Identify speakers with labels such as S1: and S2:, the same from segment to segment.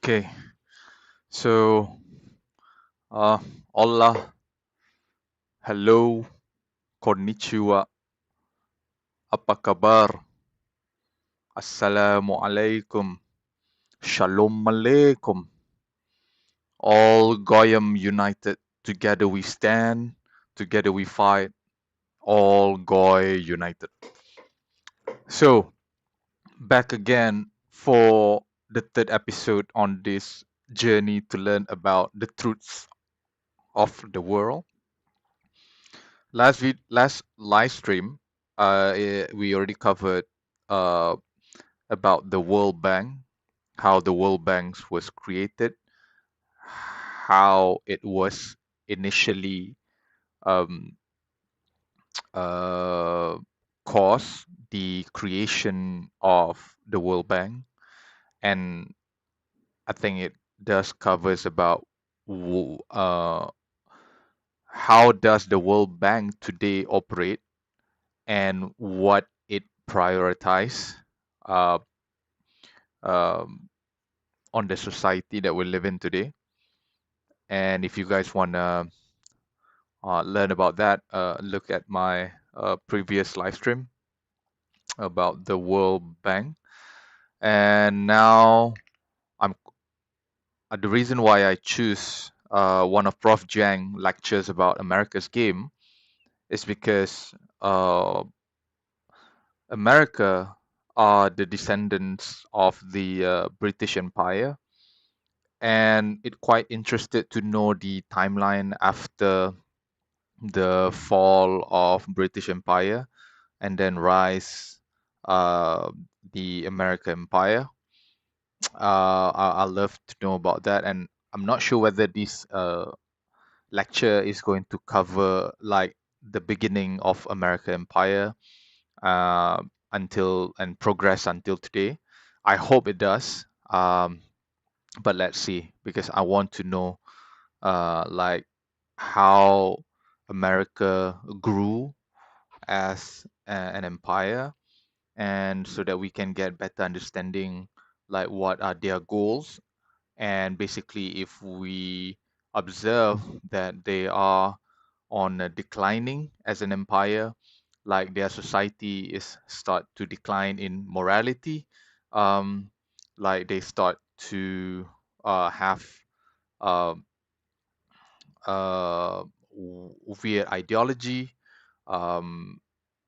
S1: Okay, so uh, hola, hello, konnichiwa, apa kabar, assalamu alaikum, shalom alaikum, all Goyam united, together we stand, together we fight, all Goy united. So, back again for the third episode on this journey to learn about the truths of the world. Last live stream, we already covered uh, about the World Bank, how the World Bank was created, how it was initially um, uh, caused the creation of the World Bank, and I think it does covers about how does the World Bank today operate and what it prioritize uh, um, on the society that we live in today. And if you guys want to learn about that, look at my previous live stream about the World Bank. And now I'm the reason why I choose one of Prof. Jiang lectures about America's game is because America are the descendants of the British Empire, and it quite interested to know the timeline after the fall of British Empire and then rise uh, the American Empire. I love to know about that, and I'm not sure whether this lecture is going to cover like the beginning of American Empire uh, until and progress until today. I hope it does, but let's see because I want to know like how America grew as an empire, and so that we can get better understanding like what are their goals, and basically if we observe that they are on a declining as an empire, like their society is start to decline in morality, um, like they start to have uh, uh, weird ideology. Um,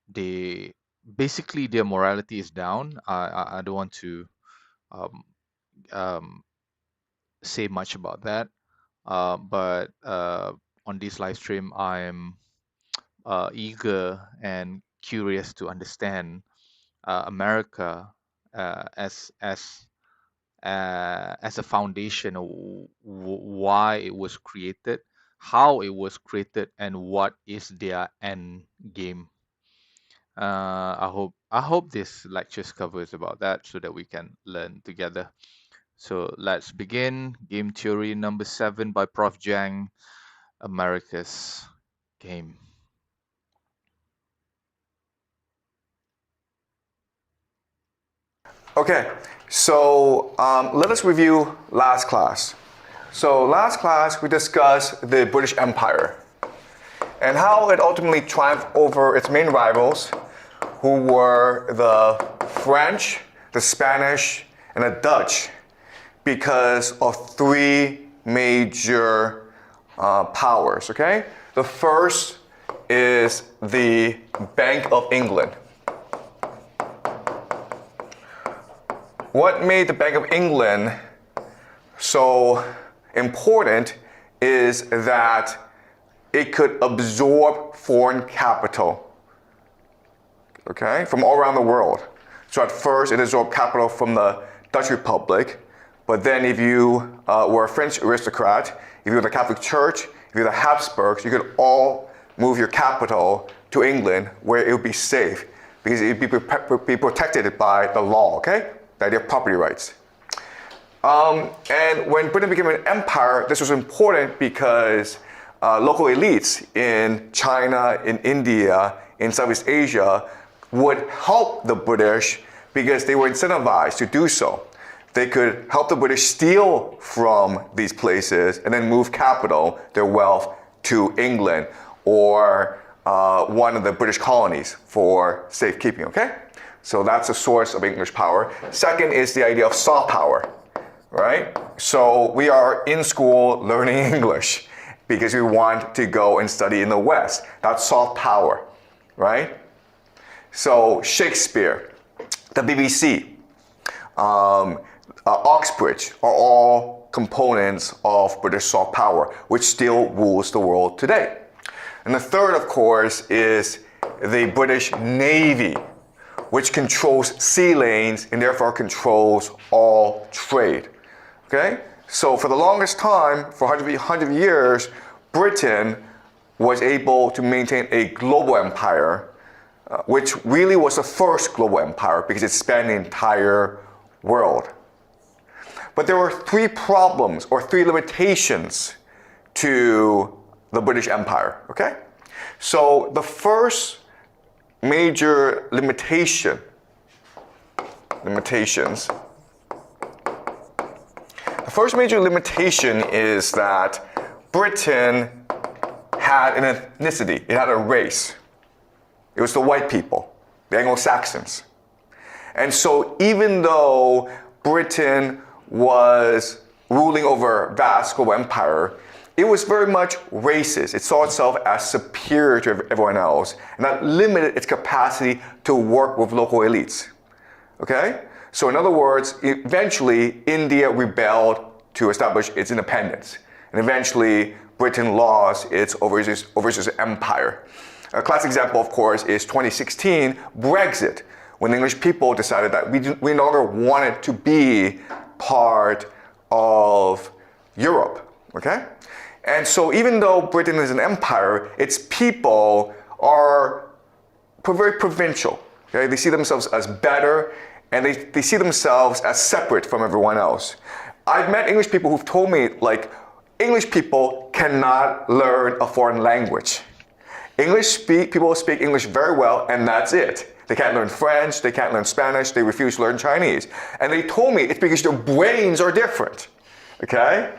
S1: they basically their morality is down. I don't want to um, um, say much about that, but on this live stream, I'm eager and curious to understand America as a foundation of why it was created, how it was created, and what is their end game. I hope this lectures covers about that so that we can learn together. So let's begin. Game theory number 7 by Prof. Jiang, America's game.
S2: Okay, so let us review last class. So last class we discussed the British Empire and how it ultimately triumphed over its main rivals, who were the French, the Spanish, and the Dutch, because of three major powers. Okay, the first is the Bank of England. What made the Bank of England so important is that it could absorb foreign capital, okay, from all around the world. So at first it absorbed capital from the Dutch Republic, but then if you were a French aristocrat, if you were the Catholic Church, if you were the Habsburgs, you could all move your capital to England where it would be safe because it would be protected by the law, okay? The idea of property rights. And when Britain became an empire, this was important because local elites in China, in India, in Southeast Asia would help the British because they were incentivized to do so. they could help the British steal from these places and then move capital, their wealth, to England or one of the British colonies for safekeeping, okay? So that's a source of English power. Second is the idea of soft power, right? So we are in school learning English because we want to go and study in the West. That's soft power, right? So Shakespeare, the BBC, Oxbridge are all components of British soft power, which still rules the world today. And the third, of course, is the British Navy, which controls sea lanes and therefore controls all trade. Okay? So for the longest time, for 100 years, Britain was able to maintain a global empire, which really was the first global empire because it spanned the entire world. But there were three problems or three limitations to the British Empire, okay? So the first major limitations, the first major limitation is that Britain had an ethnicity, it had a race. It was the white people, the Anglo-Saxons. And so even though Britain was ruling over a vast global empire, it was very much racist. It saw itself as superior to everyone else, and that limited its capacity to work with local elites. Okay? So in other words, eventually India rebelled to establish its independence, and eventually Britain lost its overseas empire. A classic example, of course, is 2016 Brexit, when the English people decided that we no longer wanted to be part of Europe, okay? And so even though Britain is an empire, its people are very provincial, okay? They see themselves as better, and they see themselves as separate from everyone else. I've met English people who've told me, like, English people cannot learn a foreign language. People speak English very well, and that's it. They can't learn French, they can't learn Spanish, they refuse to learn Chinese. And they told me it's because their brains are different, okay?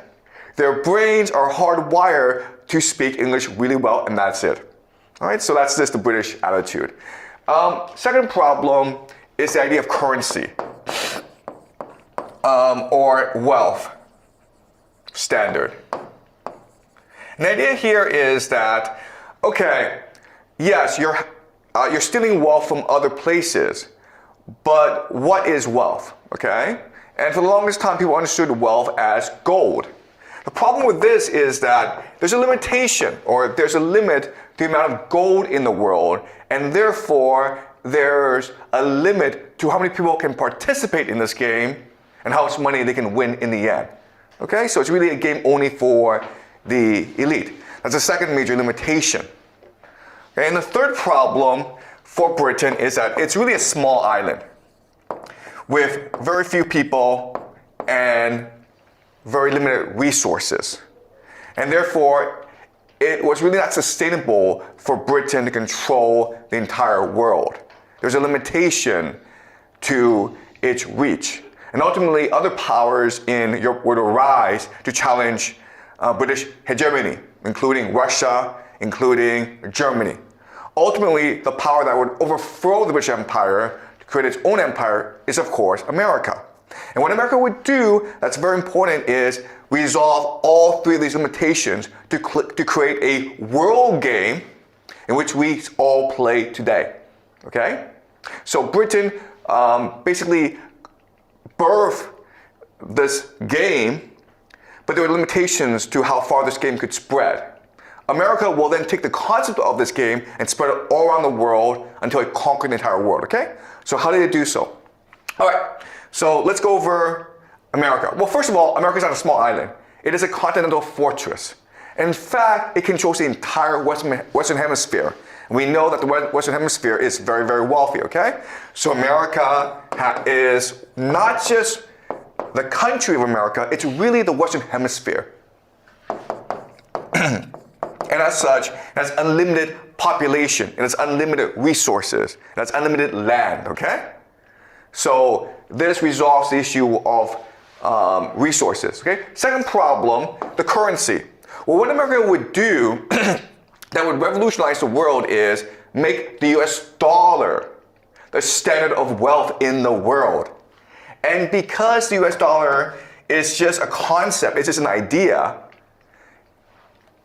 S2: Their brains are hardwired to speak English really well, and that's it. All right, so that's just the British attitude. Second problem is the idea of currency or wealth standard. And the idea here is that, okay, yes, you're stealing wealth from other places, but what is wealth, okay? And for the longest time, people understood wealth as gold. The problem with this is that there's a limitation, or there's a limit to the amount of gold in the world, and therefore there's a limit to how many people can participate in this game and how much money they can win in the end. Okay, so it's really a game only for the elite. That's the second major limitation. Okay, and the third problem for Britain is that it's really a small island with very few people and very limited resources. And therefore, it was really not sustainable for Britain to control the entire world. There's a limitation to its reach. And ultimately, other powers in Europe would arise to challenge British hegemony, including Russia, including Germany. Ultimately, the power that would overthrow the British Empire to create its own empire is, of course, America. And what America would do that's very important is resolve all three of these limitations to create a world game in which we all play today. Okay? So Britain basically birthed this game, but there were limitations to how far this game could spread. America will then take the concept of this game and spread it all around the world until it conquered the entire world, okay? So how did it do so? All right, so let's go over America. Well, first of all, America is not a small island. It is a continental fortress. In fact, it controls the entire Western Hemisphere. And we know that the Western Hemisphere is very, very wealthy, okay? So America is not just the country of America, it's really the Western Hemisphere. And as such, it has unlimited population, and it's unlimited resources, and it's unlimited land, okay? So this resolves the issue of resources. Okay. Second problem, the currency. Well, what America would do that would revolutionize the world is make the US dollar the standard of wealth in the world. And because the US dollar is just a concept, it's just an idea,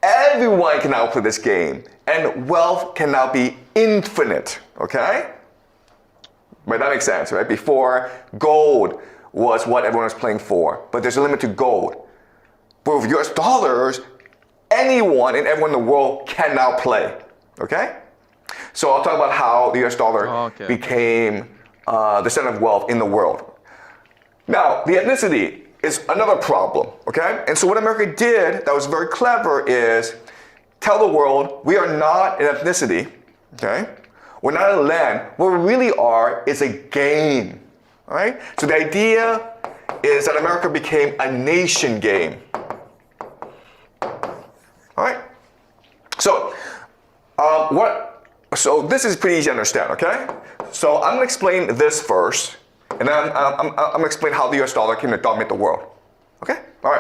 S2: everyone can now play this game, and wealth can now be infinite, okay? Right, that makes sense, right? Before, gold was what everyone was playing for, but there's a limit to gold. But with US dollars, anyone and everyone in the world can now play, okay? So I'll talk about how the US dollar became the center of wealth in the world. Now, the ethnicity is another problem, okay? And so what America did that was very clever is tell the world we are not an ethnicity, okay? We're not a land. What we really are is a game, all right? So the idea is that America became a nation game, all right? So, So this is pretty easy to understand, okay? So I'm gonna explain this first, and then I'm gonna explain how the US dollar came to dominate the world, okay? All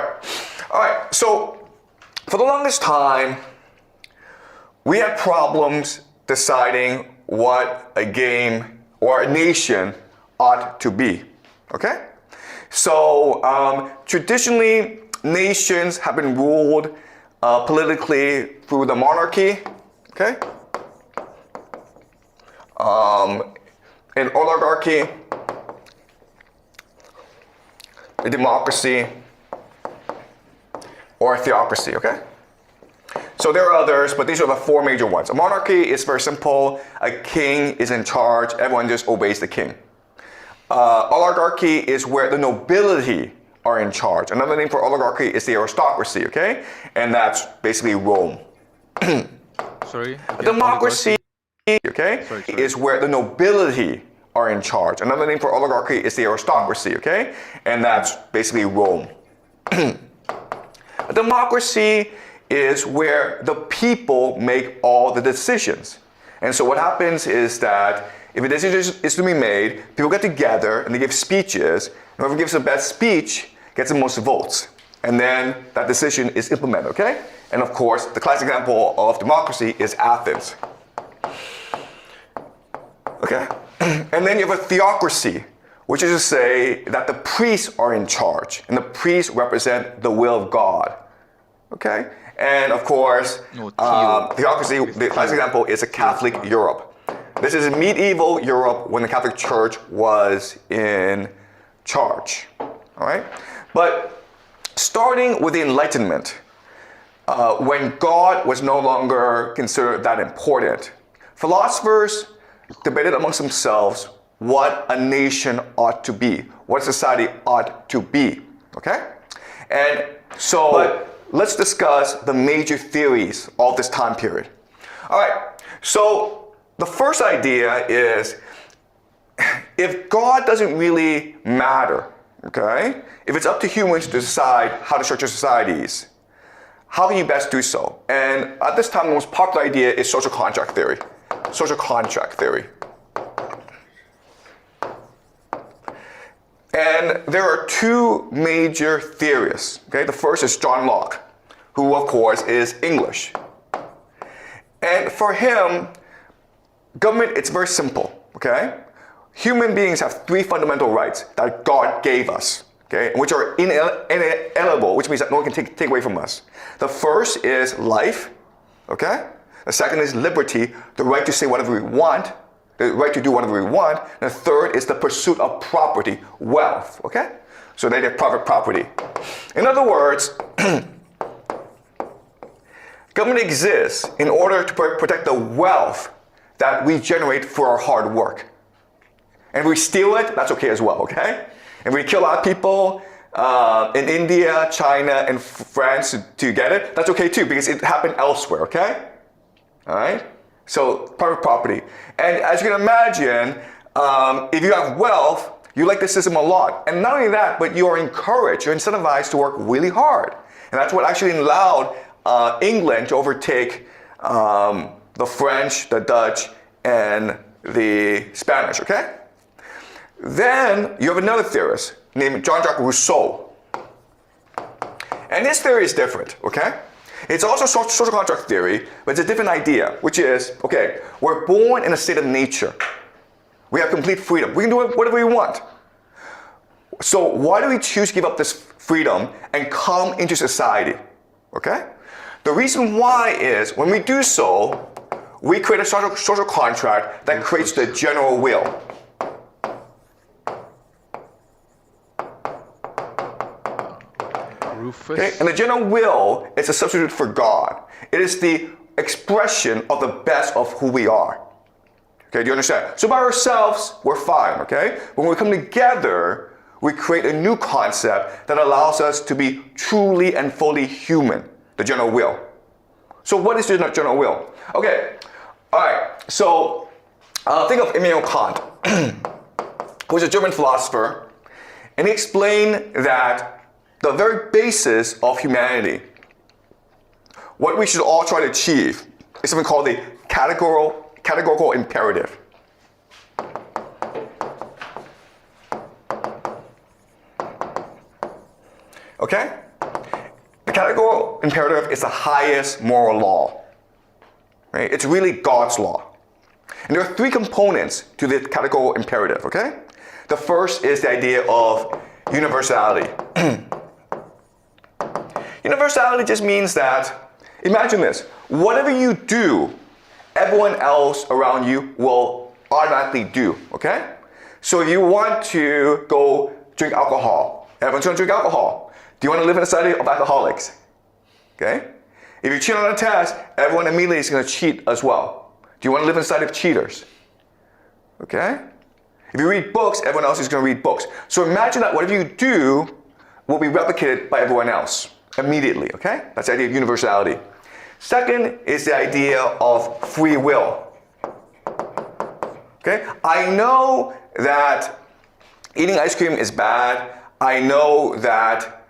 S2: right, so for the longest time, we had problems deciding what a game or a nation ought to be, okay? So traditionally, nations have been ruled politically through the monarchy, okay? An oligarchy, a democracy, or a theocracy, okay? So there are others, but these are the four major ones. A monarchy is very simple. A king is in charge. Everyone just obeys the king. Oligarchy is where the nobility are in charge. Another name for oligarchy is the aristocracy, okay? And that's basically Rome.
S1: Sorry?
S2: A democracy, okay, is where the nobility are in charge. Another name for oligarchy is the aristocracy, okay? And that's basically Rome. A democracy is where the people make all the decisions. And so what happens is that if a decision is to be made, people get together and they give speeches, and whoever gives the best speech gets the most votes. And then that decision is implemented, okay? And of course, the classic example of democracy is Athens. Okay? And then you have a theocracy, which is to say that the priests are in charge, and the priests represent the will of God. Okay? And of course, theocracy, the classic example is a Catholic Europe. This is medieval Europe when the Catholic Church was in charge. All right? But starting with the Enlightenment, when God was no longer considered that important, philosophers debated amongst themselves what a nation ought to be, what society ought to be, okay? And so let's discuss the major theories of this time period. All right, so the first idea is if God doesn't really matter, okay? If it's up to humans to decide how to structure societies, how can you best do so? And at this time, the most popular idea is social contract theory. Social contract theory. And there are two major theorists. Okay? The first is John Locke, who of course is English. And for him, government, it's very simple. Okay? Human beings have three fundamental rights that God gave us, okay, which are inalienable, which means that no one can take away from us. The first is life, okay? The second is liberty, the right to say whatever we want, the right to do whatever we want. And the third is the pursuit of property, wealth, okay? So they have private property. In other words, government exists in order to protect the wealth that we generate for our hard work. And if we steal it, that's okay as well, okay? If we kill a lot of people in India, China, and France to get it, that's okay too, because it happened elsewhere, okay? All right? So, private property. And as you can imagine, if you have wealth, you like the system a lot. And not only that, but you are encouraged, you're incentivized to work really hard. And that's what actually allowed England to overtake the French, the Dutch, and the Spanish, okay? Then you have another theorist, named Jean-Jacques Rousseau. And his theory is different, okay? It's also social contract theory, but it's a different idea, which is, okay, we're born in a state of nature. We have complete freedom. We can do whatever we want. So why do we choose to give up this freedom and come into society, okay? The reason why is when we do so, we create a social contract that creates the general will.
S1: Rufus.
S2: Okay? And the general will is a substitute for God. It is the expression of the best of who we are. Okay, do you understand? So by ourselves, we're fine, okay? But when we come together, we create a new concept that allows us to be truly and fully human, the general will. So what is the general will? Okay, all right, so think of Immanuel Kant, who was a German philosopher, and he explained that the very basis of humanity, what we should all try to achieve, is something called the categorical imperative. Okay? The categorical imperative is the highest moral law. Right? It's really God's law. And there are three components to the categorical imperative, okay? The first is the idea of universality. Universality just means that, imagine this, whatever you do, everyone else around you will automatically do, okay? So if you want to go drink alcohol, everyone's going to drink alcohol. Do you want to live in a society of alcoholics? Okay? If you cheat on a test, everyone immediately is going to cheat as well. Do you want to live in a society of cheaters? Okay? If you read books, everyone else is going to read books. So imagine that whatever you do will be replicated by everyone else immediately, okay? That's the idea of universality. Second is the idea of free will. Okay? I know that eating ice cream is bad. I know that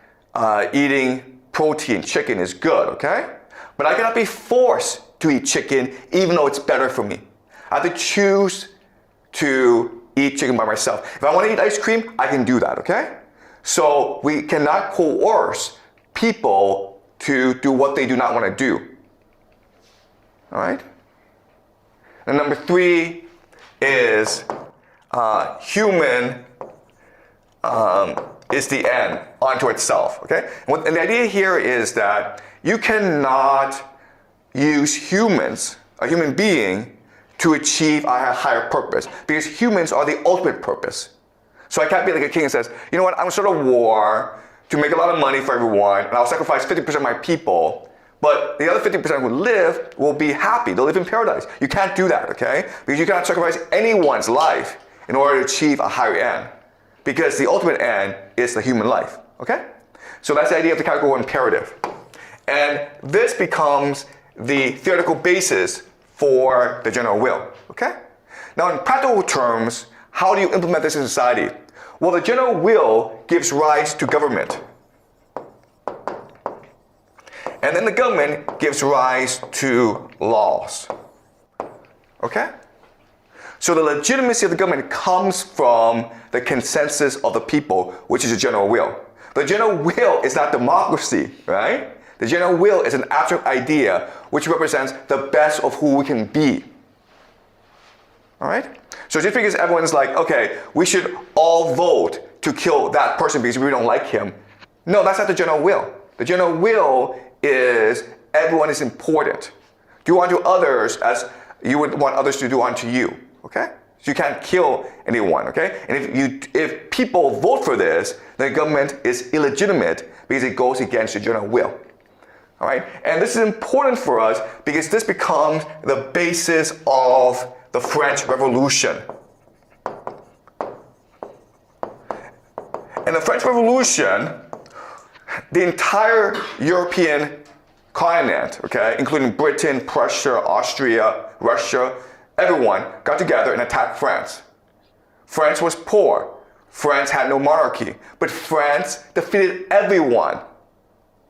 S2: eating protein, chicken, is good, okay? But I cannot be forced to eat chicken even though it's better for me. I have to choose to eat chicken by myself. If I want to eat ice cream, I can do that, okay? So we cannot coerce people to do what they do not want to do. All right? And number three is human is the end unto itself, okay? And the idea here is that you cannot use humans, a human being, to achieve a higher purpose, because humans are the ultimate purpose. So I can't be like a king and says, you know what, I'm going to start a war to make a lot of money for everyone, and I'll sacrifice 50% of my people, but the other 50% who live will be happy. They'll live in paradise. You can't do that, okay? Because you cannot sacrifice anyone's life in order to achieve a higher end, because the ultimate end is the human life, okay? So that's the idea of the categorical imperative. And this becomes the theoretical basis for the general will, okay? Now in practical terms, how do you implement this in society? Well, the general will gives rise to government. And then the government gives rise to laws, okay? So the legitimacy of the government comes from the consensus of the people, which is the general will. The general will is not democracy, right? The general will is an abstract idea which represents the best of who we can be. All right? So just because everyone's like, okay, we should all vote to kill that person because we don't like him. No, that's not the general will. The general will is everyone is important. Do unto others as you would want others to do unto you. Okay? So you can't kill anyone, okay? And if people vote for this, then the government is illegitimate because it goes against the general will. All right? And this is important for us because this becomes the basis of the French Revolution. In the French Revolution, the entire European continent, okay, including Britain, Prussia, Austria, Russia, everyone got together and attacked France. France was poor. France had no monarchy. But France defeated everyone.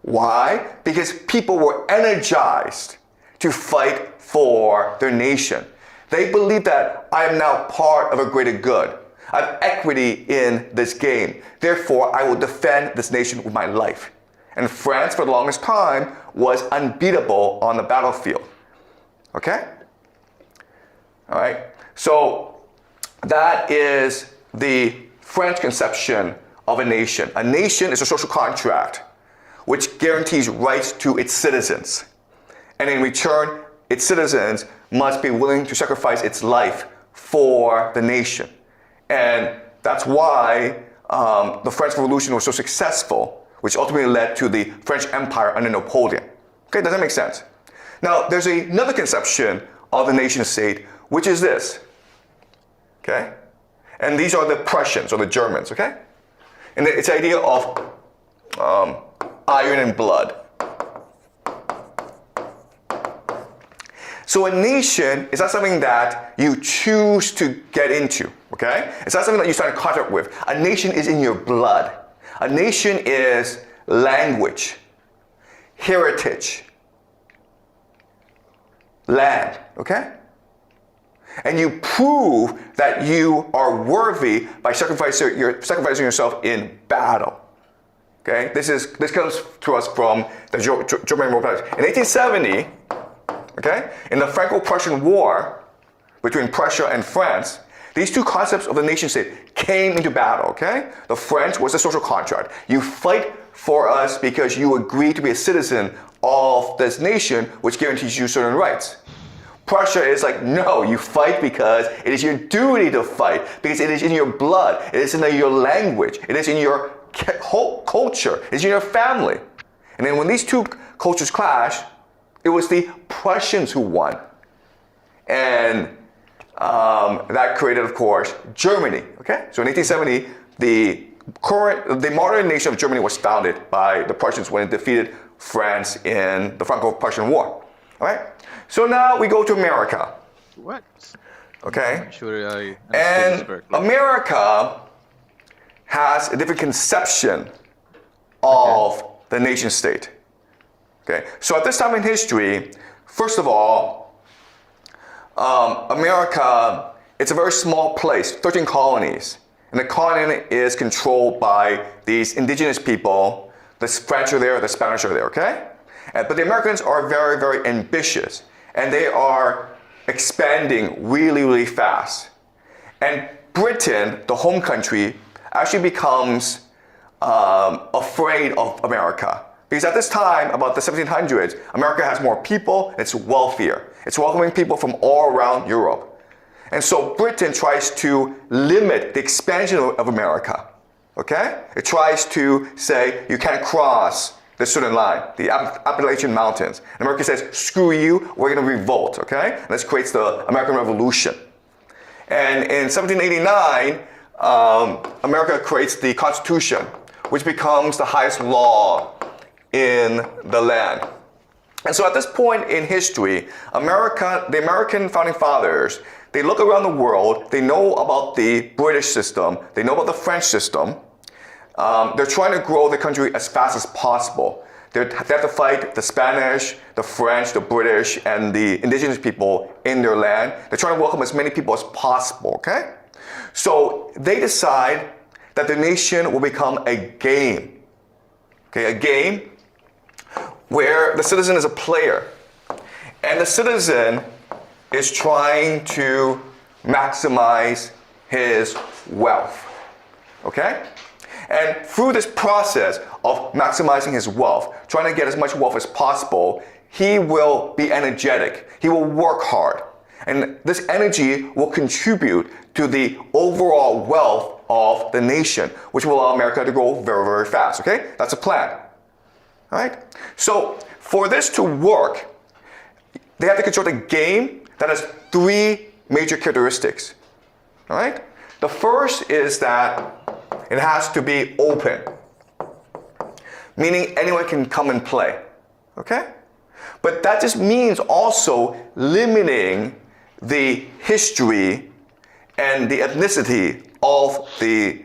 S2: Why? Because people were energized to fight for their nation. They believed that I am now part of a greater good. I have equity in this game. Therefore, I will defend this nation with my life. And France, for the longest time, was unbeatable on the battlefield. Okay? All right? So that is the French conception of a nation. A nation is a social contract which guarantees rights to its citizens. And in return, its citizens must be willing to sacrifice its life for the nation. And that's why the French Revolution was so successful, which ultimately led to the French Empire under Napoleon. Okay, does that make sense? Now, there's another conception of the nation state, which is this. Okay? And these are the Prussians or the Germans, okay? And it's the idea of iron and blood. So a nation is not something that you choose to get into, okay? It's not something that you start in contact with. A nation is in your blood. A nation is language, heritage, land, okay? And you prove that you are worthy by sacrificing yourself in battle. Okay, this comes to us from the German Republic. In 1870, okay, in the Franco-Prussian War between Prussia and France, these two concepts of the nation state came into battle. Okay, the French was a social contract. You fight for us because you agree to be a citizen of this nation, which guarantees you certain rights. Prussia is like, no, you fight because it is your duty to fight, because it is in your blood, it is in your language, it is in your whole culture, it is in your family. And then when these two cultures clash, it was the Prussians who won. And that created, of course, Germany. Okay? So in 1870, the modern nation of Germany was founded by the Prussians when it defeated France in the Franco-Prussian War. All right? So now we go to America.
S1: What?
S2: Okay?
S1: I'm sure I
S2: and America has a different conception of the nation state. Okay? So at this time in history, first of all, America, it's a very small place, 13 colonies. And the continent is controlled by these indigenous people. The French are there, the Spanish are there, okay? But the Americans are very, very ambitious. And they are expanding really, really fast. And Britain, the home country, actually becomes afraid of America. Because at this time, about the 1700s, America has more people, it's wealthier. It's welcoming people from all around Europe. And so Britain tries to limit the expansion of America. Okay? It tries to say, you can't cross this certain line, the Appalachian Mountains. And America says, screw you, we're going to revolt, okay? And this creates the American Revolution. And in 1789, America creates the Constitution, which becomes the highest law in the land. And so at this point in history, the American founding fathers, they look around the world, they know about the British system, they know about the French system. They're trying to grow the country as fast as possible. They have to fight the Spanish, the French, the British, and the indigenous people in their land. They're trying to welcome as many people as possible, okay? So they decide that the nation will become a game. Okay, a game where the citizen is a player. And the citizen is trying to maximize his wealth. Okay? And through this process of maximizing his wealth, trying to get as much wealth as possible, he will be energetic. He will work hard. And this energy will contribute to the overall wealth of the nation, which will allow America to grow very, very fast. Okay? That's a plan. All right? So for this to work, they have to construct a game that has three major characteristics. All right? The first is that it has to be open, meaning anyone can come and play. Okay? But that just means also limiting the history and the ethnicity of the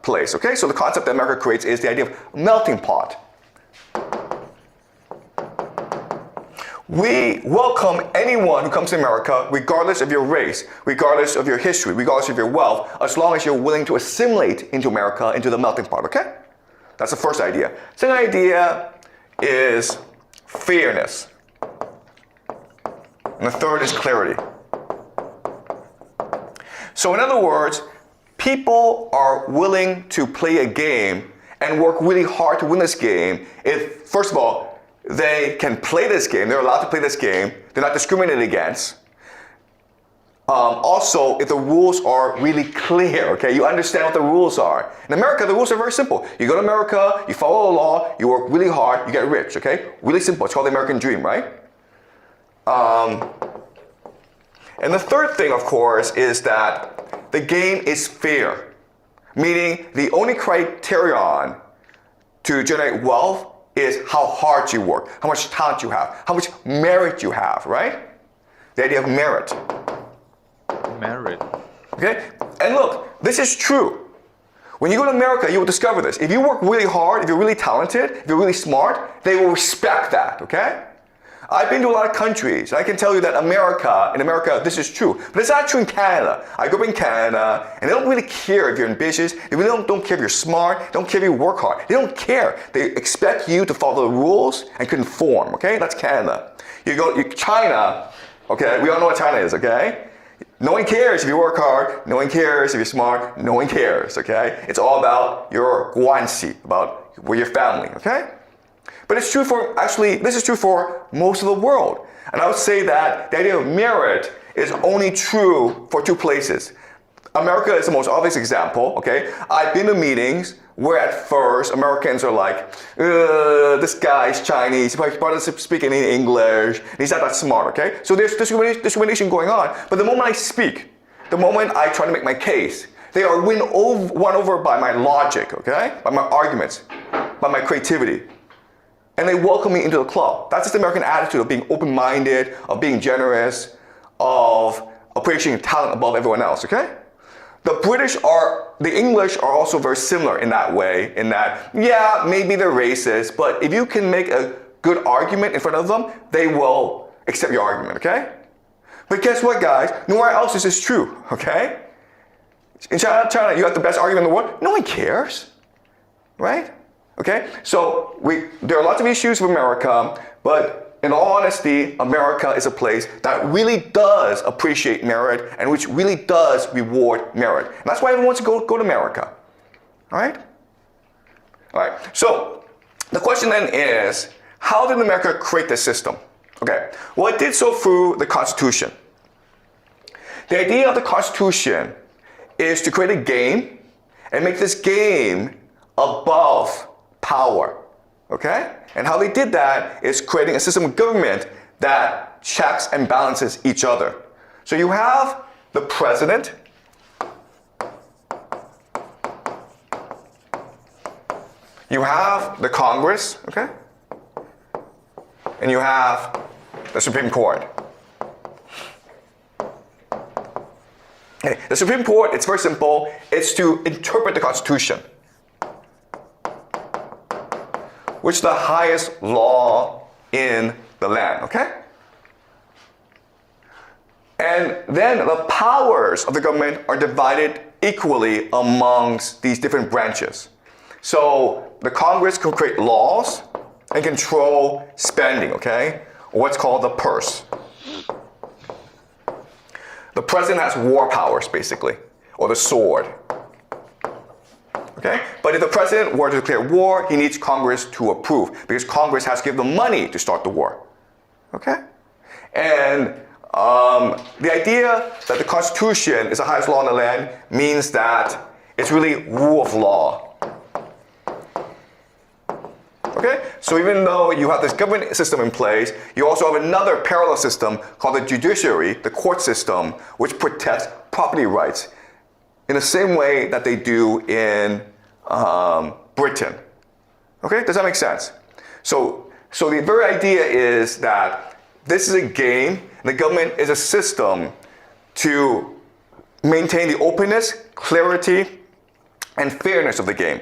S2: place. Okay? So the concept that America creates is the idea of melting pot. We welcome anyone who comes to America, regardless of your race, regardless of your history, regardless of your wealth, as long as you're willing to assimilate into America, into the melting pot, okay? That's the first idea. Second idea is fairness. And the third is clarity. So in other words, people are willing to play a game and work really hard to win this game if, first of all, they can play this game, they're allowed to play this game, they're not discriminated against. Also, if the rules are really clear, okay, you understand what the rules are. In America, the rules are very simple. You go to America, you follow the law, you work really hard, you get rich, okay? Really simple. It's called the American dream, right? And the third thing, of course, is that the game is fair, meaning the only criterion to generate wealth is how hard you work, how much talent you have, how much merit you have, right? The idea of merit.
S1: Merit.
S2: Okay? And look, this is true. When you go to America, you will discover this. If you work really hard, if you're really talented, if you're really smart, they will respect that, okay? I've been to a lot of countries, and I can tell you that in America, this is true. But it's not true in Canada. I grew up in Canada, and they don't really care if you're ambitious. They really don't care if you're smart. They don't care if you work hard. They don't care. They expect you to follow the rules and conform, okay? That's Canada. You go to China, okay? We all know what China is, okay? No one cares if you work hard. No one cares if you're smart. No one cares, okay? It's all about your guanxi, about your family, okay? But it's true for, actually, this is true for most of the world. And I would say that the idea of merit is only true for two places. America is the most obvious example, okay? I've been to meetings where at first Americans are like, this guy's Chinese, he doesn't speak any English, and he's not that smart, okay? So there's discrimination going on. But the moment I speak, the moment I try to make my case, they are won over by my logic, okay? By my arguments, by my creativity. And they welcome me into the club. That's just the American attitude of being open-minded, of being generous, of appreciating talent above everyone else, okay? The English are also very similar in that way, in that, yeah, maybe they're racist, but if you can make a good argument in front of them, they will accept your argument, okay? But guess what, guys? Nowhere else is this true, okay? In China, you have the best argument in the world. No one cares, right? Okay, so there are lots of issues with America, but in all honesty, America is a place that really does appreciate merit and which really does reward merit. And that's why everyone wants to go to America. All right? All right, so the question then is, how did America create this system? Okay, well, it did so through the Constitution. The idea of the Constitution is to create a game and make this game above power, okay? And how they did that is creating a system of government that checks and balances each other. So you have the president, you have the Congress, okay? And you have the Supreme Court. Okay, the Supreme Court, it's very simple. It's to interpret the Constitution, which is the highest law in the land, okay? And then the powers of the government are divided equally amongst these different branches. So the Congress can create laws and control spending, okay? Or what's called the purse. The president has war powers, basically, or the sword. Okay? But if the president were to declare war, he needs Congress to approve, because Congress has to give the money to start the war. Okay? And the idea that the Constitution is the highest law in the land means that it's really rule of law. Okay? So even though you have this government system in place, you also have another parallel system called the judiciary, the court system, which protects property rights in the same way that they do in Britain. Okay, does that make sense? So the very idea is that this is a game, and the government is a system to maintain the openness, clarity, and fairness of the game.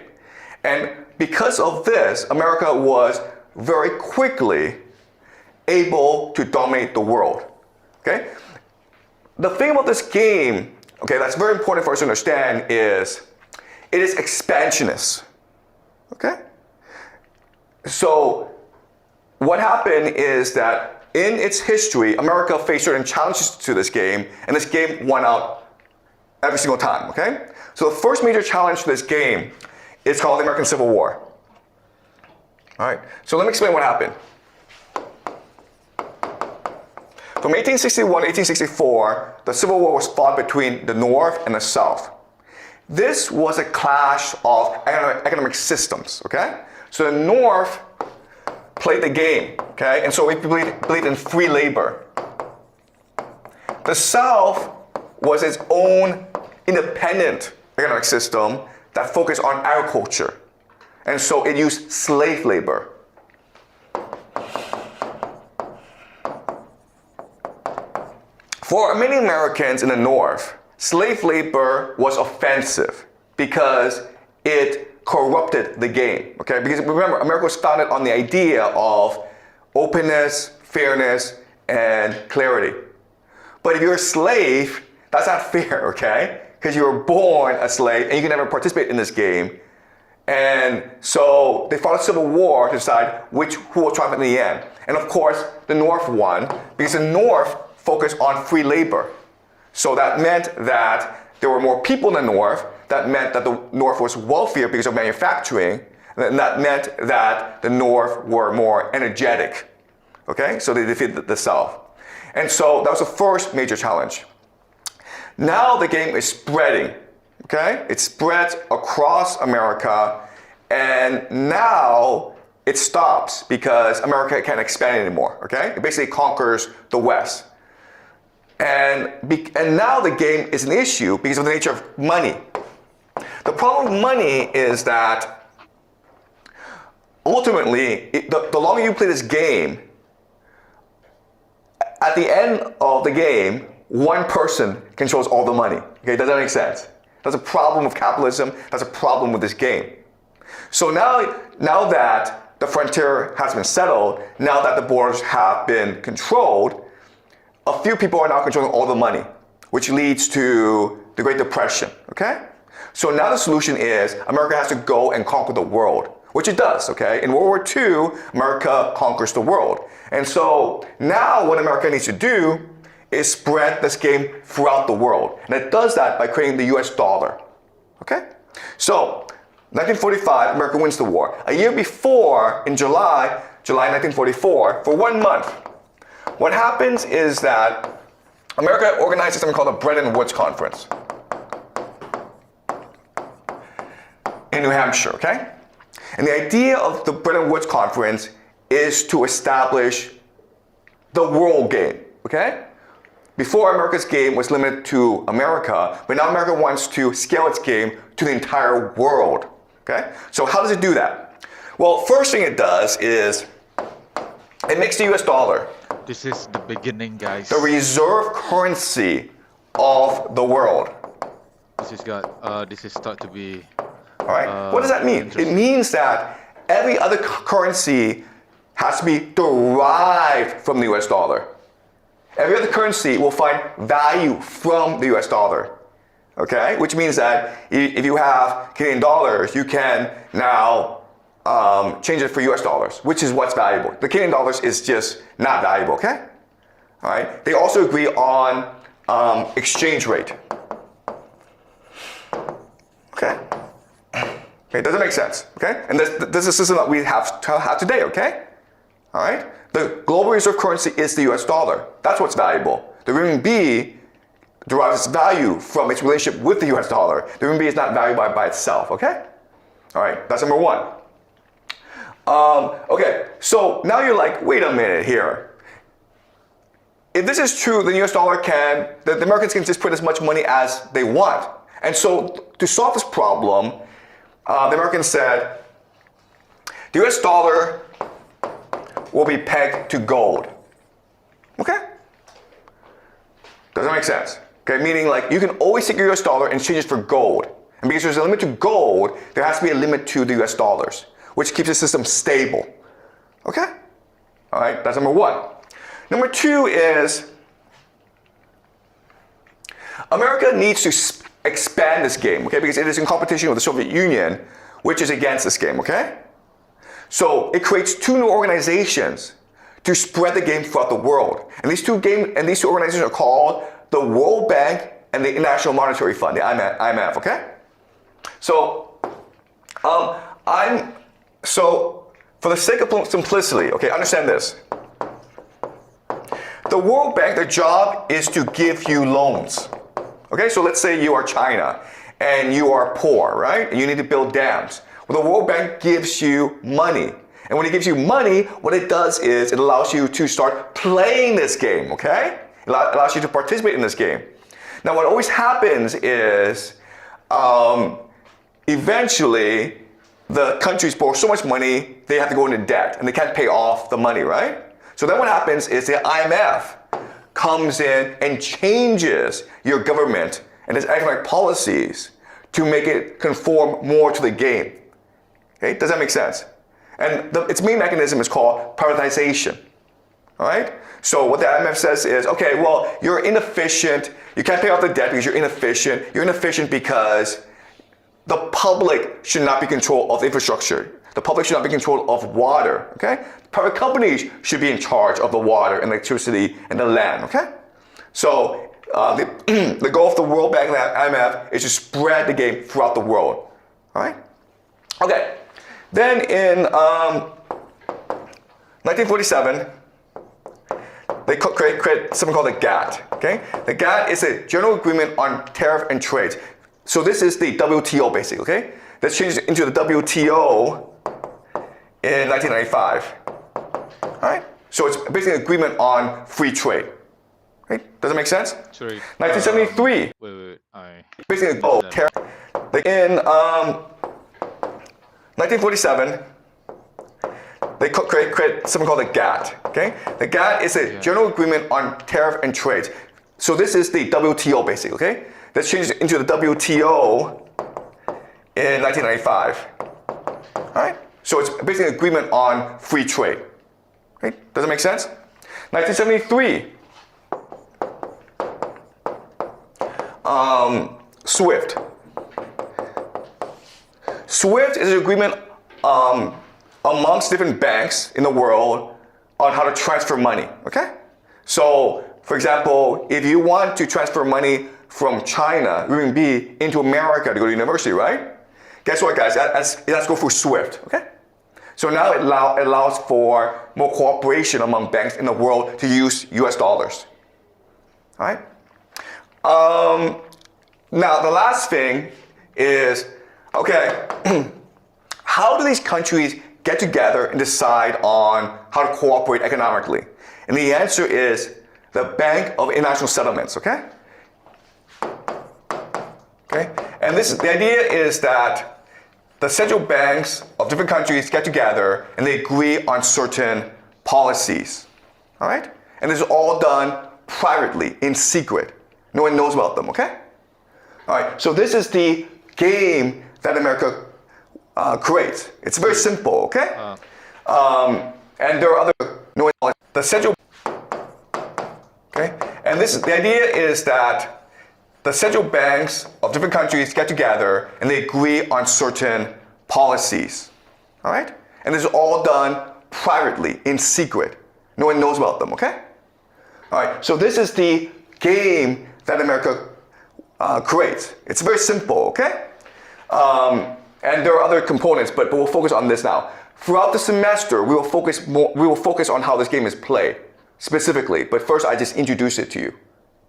S2: And because of this, America was very quickly able to dominate the world. Okay? The thing about this game, okay, that's very important for us to understand is it is expansionist. Okay? So what happened is that in its history, America faced certain challenges to this game, and this game won out every single time, okay? So the first major challenge to this game is called the American Civil War. All right, so let me explain what happened. From 1861 to 1864, the Civil War was fought between the North and the South. This was a clash of economic systems, okay? So the North played the game, okay? And so we believed in free labor. The South was its own independent economic system that focused on agriculture. And so it used slave labor. For many Americans in the North, slave labor was offensive because it corrupted the game, okay? Because remember, America was founded on the idea of openness, fairness, and clarity. But if you're a slave, that's not fair, okay? Because you were born a slave and you can never participate in this game. And so they fought a civil war to decide who will triumph in the end. And of course, the North won because the North focused on free labor. So that meant that there were more people in the North. That meant that the North was wealthier because of manufacturing. And that meant that the North were more energetic. Okay? So they defeated the South. And so that was the first major challenge. Now the game is spreading. Okay? It spreads across America. And now it stops because America can't expand anymore. Okay? It basically conquers the West. And now the game is an issue because of the nature of money. The problem with money is that ultimately, the longer you play this game, at the end of the game, one person controls all the money. Okay, does that make sense? That's a problem with capitalism. That's a problem with this game. So now that the frontier has been settled, now that the borders have been controlled, a few people are now controlling all the money, which leads to the Great Depression, okay? So now the solution is America has to go and conquer the world, which it does, okay? In World War II, America conquers the world. And so now what America needs to do is spread this game throughout the world. And it does that by creating the US dollar, okay? So 1945, America wins the war. A year before, in July 1944, for 1 month, what happens is that America organizes something called the Bretton Woods Conference in New Hampshire, okay? And the idea of the Bretton Woods Conference is to establish the world game, okay? Before, America's game was limited to America, but now America wants to scale its game to the entire world, okay? So how does it do that? Well, first thing it does is it makes the US dollar
S1: This is the beginning, guys.
S2: the reserve currency of the world.
S1: This is start to be.
S2: All right. What does that mean? It means that every other currency has to be derived from the US dollar. Every other currency will find value from the US dollar. Okay? Which means that if you have Canadian dollars, you can now change it for US dollars, which is what's valuable. The Canadian dollars is just not valuable, okay? All right. They also agree on exchange rate. Okay? Okay, does it make sense? Okay? And this is a system that we have today, okay? All right? The global reserve currency is the US dollar. That's what's valuable. The renminbi derives its value from its relationship with the US dollar. The renminbi is not valuable by itself, okay? All right, that's number one. Okay, so now you're like, wait a minute here. If this is true, the US dollar the Americans can just put as much money as they want. And so to solve this problem, the Americans said, the US dollar will be pegged to gold. Okay? Does that make sense? Okay, meaning like you can always take your US dollar and change it for gold. And because there's a limit to gold, there has to be a limit to the US dollars, which keeps the system stable. Okay? All right, that's number one. Number two is America needs to expand this game, okay, because it is in competition with the Soviet Union, which is against this game, okay? So it creates two new organizations to spread the game throughout the world. And these two organizations are called the World Bank and the International Monetary Fund, the IMF, okay? So, for the sake of simplicity, okay, understand this. The World Bank, their job is to give you loans. Okay, so let's say you are China and you are poor, right? And you need to build dams. Well, the World Bank gives you money. And when it gives you money, what it does is it allows you to start playing this game, okay? It allows you to participate in this game. Now, what always happens is eventually the countries borrow so much money, they have to go into debt and they can't pay off the money, right? So then what happens is the IMF comes in and changes your government and its economic policies to make it conform more to the game. Okay, does that make sense? And its main mechanism is called privatization. All right? So what the IMF says is, okay, well, you're inefficient. You can't pay off the debt because you're inefficient. You're inefficient because the public should not be in control of infrastructure. The public should not be in control of water, okay? Private companies should be in charge of the water and electricity and the land, okay? So the goal of the World Bank and the IMF is to spread the game throughout the world, all right? Okay, then in 1947, they create something called the GATT, okay? The GATT is a General Agreement on Tariff and Trade. So this is the WTO basically, okay? That's changed into the WTO in 1995. All right? So it's basically an agreement on free trade. Right? Does that make sense?
S1: Sorry.
S2: 1973.
S1: Wait.
S2: Basically, in 1947, they create something called the GATT. Okay? The GATT is a General Agreement on Tariff and Trade. So this is the WTO basically, okay? That's changed into the WTO in 1995. All right? So it's basically an agreement on free trade. Right? Does that make sense? 1973. SWIFT. SWIFT is an agreement amongst different banks in the world on how to transfer money. Okay? So, for example, if you want to transfer money from China, RMB, into America to go to university, right? Guess what, guys? Let's go through SWIFT, okay? So now it allows for more cooperation among banks in the world to use US dollars, all right? Now, the last thing is, okay, how do these countries get together and decide on how to cooperate economically? And the answer is the Bank of International Settlements, okay? Okay, and the idea is that the central banks of different countries get together and they agree on certain policies, all right? And this is all done privately, in secret. No one knows about them, okay? All right, so this is the game that America creates. It's very simple, okay? And there are other, the central, okay? And the idea is that the central banks of different countries get together and they agree on certain policies, all right? And this is all done privately, in secret. No one knows about them, okay? All right, so this is the game that America creates. It's very simple, okay? And there are other components, but we'll focus on this now. Throughout the semester, we will focus on how this game is played, specifically. But first, I just introduce it to you,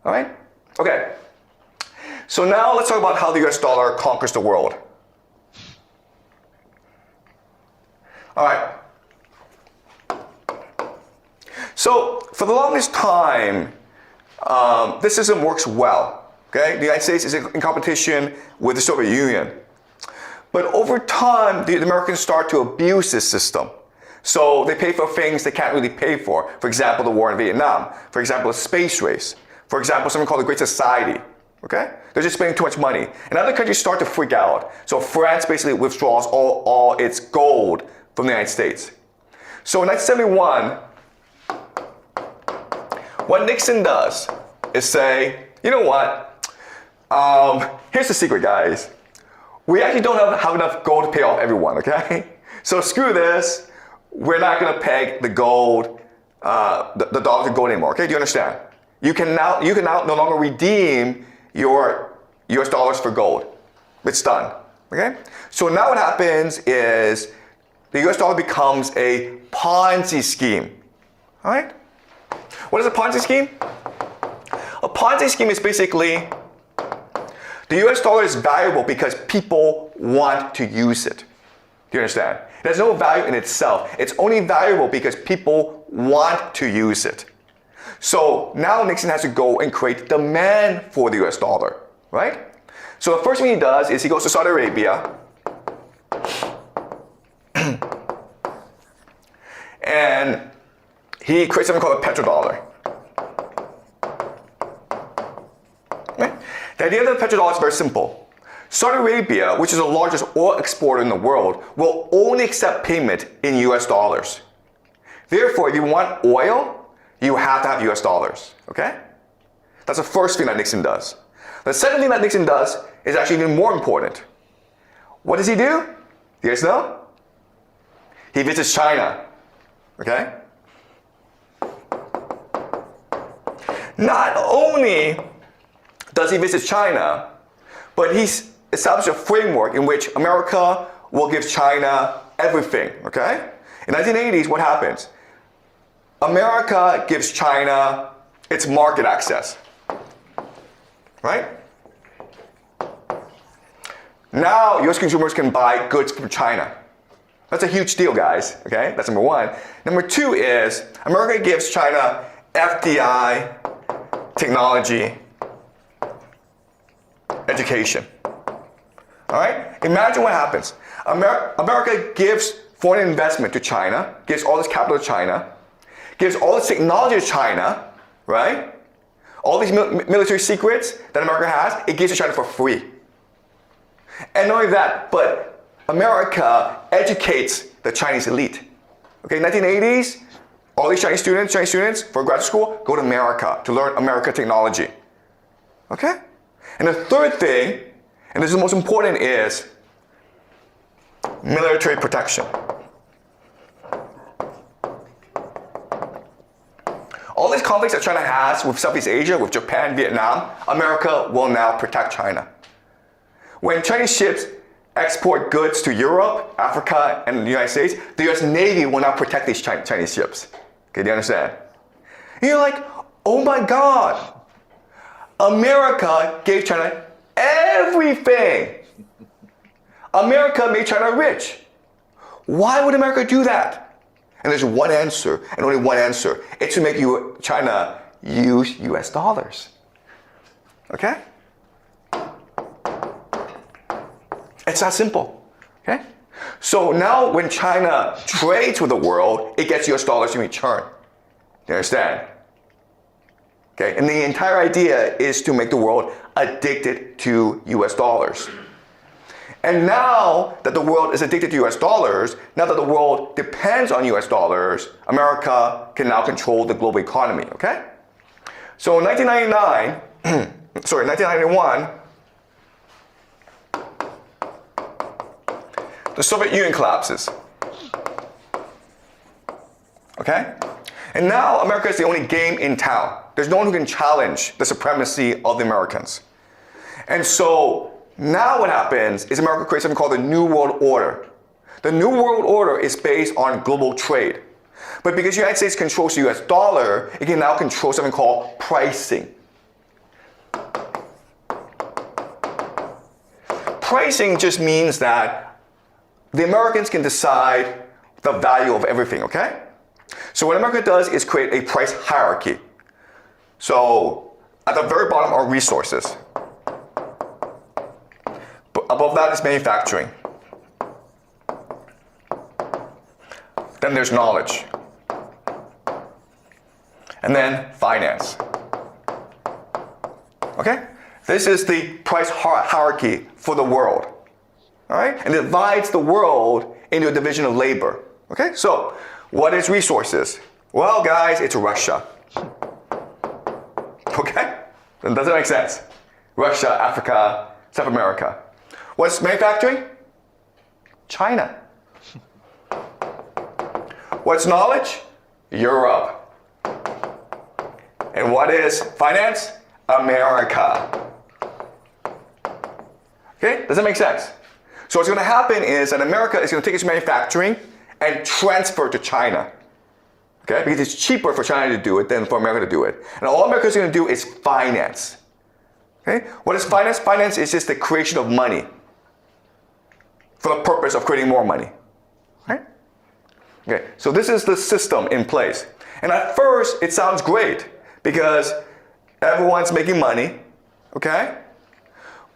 S2: all right? Okay. So now let's talk about how the US dollar conquers the world. All right. So for the longest time, this system works well. Okay, the United States is in competition with the Soviet Union. But over time, the Americans start to abuse this system. So they pay for things they can't really pay for. For example, the war in Vietnam. For example, a space race. For example, something called the Great Society. Okay? They're just spending too much money. And other countries start to freak out. So France basically withdraws all its gold from the United States. So in 1971, what Nixon does is say, you know what? Here's the secret, guys. We actually don't have enough gold to pay off everyone, okay? So screw this. We're not going to peg the gold, the dollar to gold anymore, okay? Do you understand? You can now no longer redeem your US dollars for gold. It's done, okay? So now what happens is the US dollar becomes a Ponzi scheme, all right? What is a Ponzi scheme? A Ponzi scheme is basically the US dollar is valuable because people want to use it. Do you understand? It has no value in itself. It's only valuable because people want to use it. So now Nixon has to go and create demand for the US dollar, right? So the first thing he does is he goes to Saudi Arabia and he creates something called a petrodollar. Okay? The idea of the petrodollar is very simple. Saudi Arabia, which is the largest oil exporter in the world, will only accept payment in US dollars. Therefore, if you want oil, you have to have US dollars, okay? That's the first thing that Nixon does. The second thing that Nixon does is actually even more important. What does he do? Do you guys know? He visits China, okay? Not only does he visit China, but he's established a framework in which America will give China everything, okay? In the 1980s, what happens? America gives China its market access, right? Now, US consumers can buy goods from China. That's a huge deal, guys, okay? That's number one. Number two is America gives China FDI, technology, education. All right? Imagine what happens. America gives foreign investment to China, gives all this capital to China, gives all this technology to China, right? All these military secrets that America has, it gives to China for free. And not only that, but America educates the Chinese elite. Okay, 1980s, all these Chinese students for graduate school go to America to learn American technology. Okay? And the third thing, and this is the most important, is military protection. All these conflicts that China has with Southeast Asia, with Japan, Vietnam, America will now protect China. When Chinese ships export goods to Europe, Africa, and the United States, the US Navy will now protect these Chinese ships. Okay, do you understand? And you're like, oh my God, America gave China everything. America made China rich. Why would America do that? And there's one answer, and only one answer. It's to make China use US dollars. Okay? It's that simple. Okay? So now when China trades with the world, it gets US dollars in return. You understand? Okay? And the entire idea is to make the world addicted to US dollars. And now that the world is addicted to US dollars, now that the world depends on US dollars, America can now control the global economy, okay? So in 1991, the Soviet Union collapses, okay? And now America is the only game in town. There's no one who can challenge the supremacy of the Americans. And so now what happens is America creates something called the New World Order. The New World Order is based on global trade. But because the United States controls the US dollar, it can now control something called pricing. Pricing just means that the Americans can decide the value of everything, okay? So what America does is create a price hierarchy. So at the very bottom are resources. Above that is manufacturing. Then there's knowledge. And then finance. Okay? This is the price hierarchy for the world. All right? And it divides the world into a division of labor. Okay? So, what is resources? Well, guys, it's Russia. Okay? Does that make sense? Russia, Africa, South America. What's manufacturing? China. What's knowledge? Europe. And what is finance? America. Okay? Does that make sense? So what's going to happen is that America is going to take its manufacturing and transfer it to China. Okay? Because it's cheaper for China to do it than for America to do it. And all America is going to do is finance. Okay? What is finance? Finance is just the creation of money for the purpose of creating more money. Right? Okay, so this is the system in place. And at first, it sounds great because everyone's making money, okay?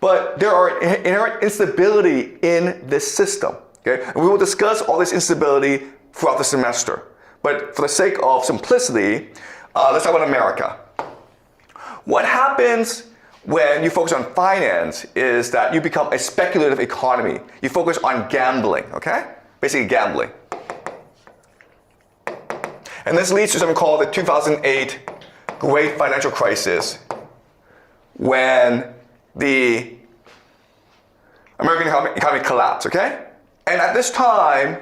S2: But there are inherent instability in this system, okay? And we will discuss all this instability throughout the semester. But for the sake of simplicity, let's talk about America. What happens when you focus on finance is that you become a speculative economy. You focus on gambling, okay? Basically gambling. And this leads to something called the 2008 Great Financial Crisis, when the American economy collapsed, okay? And at this time,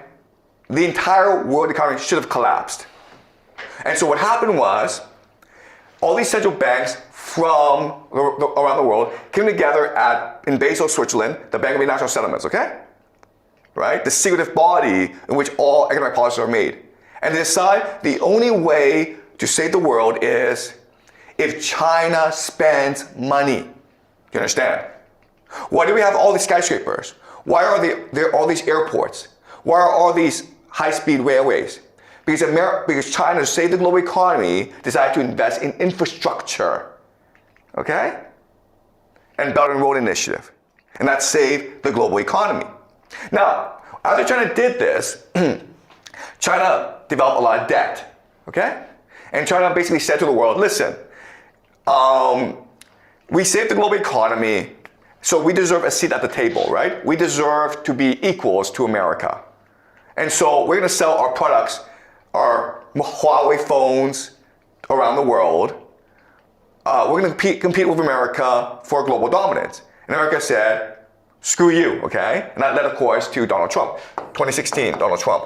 S2: the entire world economy should have collapsed. And so what happened was, all these central banks from around the world came together in Basel, Switzerland, the Bank of International Settlements, okay? Right? The secretive body in which all economic policies are made. And they decide the only way to save the world is if China spends money. Do you understand? Why do we have all these skyscrapers? Why are there all these airports? Why are all these high-speed railways? Because China, to save the global economy, decided to invest in infrastructure. Okay? And Belt and Road Initiative. And that saved the global economy. Now, after China did this, China developed a lot of debt, okay? And China basically said to the world, listen, we saved the global economy, so we deserve a seat at the table, right? We deserve to be equals to America. And so we're gonna sell our products, our Huawei phones around the world. We're gonna compete with America for global dominance. And America said, screw you, okay? And that led, of course, to Donald Trump, 2016, Donald Trump.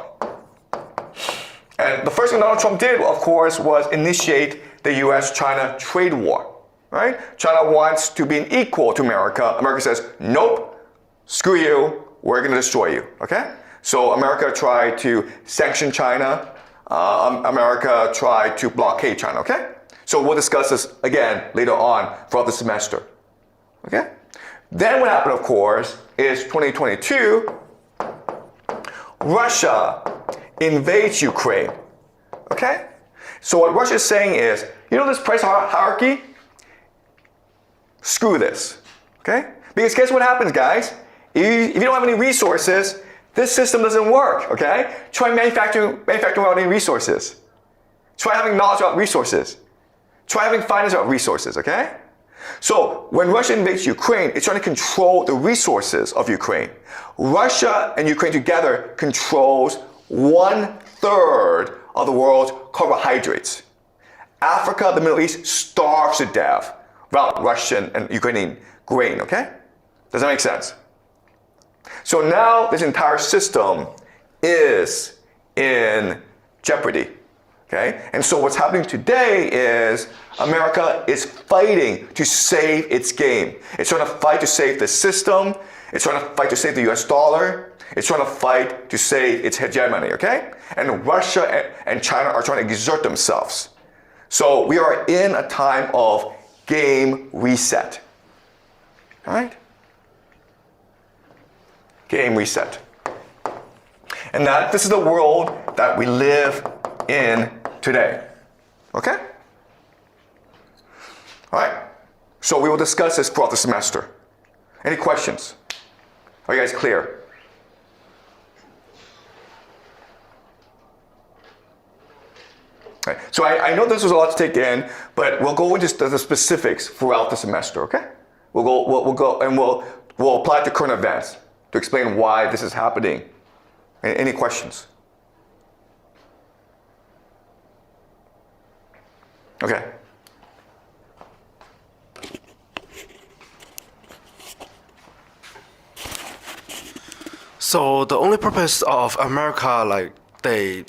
S2: And the first thing Donald Trump did, of course, was initiate the US-China trade war, right? China wants to be equal to America. America says, nope, screw you, we're gonna destroy you, okay? So America tried to sanction China. America tried to blockade China, okay? So we'll discuss this again later on throughout the semester, okay? Then what happened, of course, is 2022, Russia invades Ukraine, okay? So what Russia is saying is, you know this price hierarchy? Screw this, okay? Because guess what happens, guys? If you don't have any resources, this system doesn't work, okay? Try manufacturing without any resources. Try having knowledge about resources. Try having finance about resources, okay? So when Russia invades Ukraine, it's trying to control the resources of Ukraine. Russia and Ukraine together controls 1/3 of the world's carbohydrates. Africa, the Middle East, starves to death without Russian and Ukrainian grain, okay? Does that make sense? So now this entire system is in jeopardy, okay? And so what's happening today is America is fighting to save its game. It's trying to fight to save the system. It's trying to fight to save the US dollar. It's trying to fight to save its hegemony, okay? And Russia and China are trying to exert themselves. So we are in a time of game reset, all right? Game reset. And this is the world that we live in today, okay? All right, so we will discuss this throughout the semester. Any questions? Are you guys clear? Right. So I know this was a lot to take in, but we'll go into the specifics throughout the semester, okay? We'll go and we'll apply it to current events to explain why this is happening. Any questions? Okay.
S3: So the only purpose of America, like they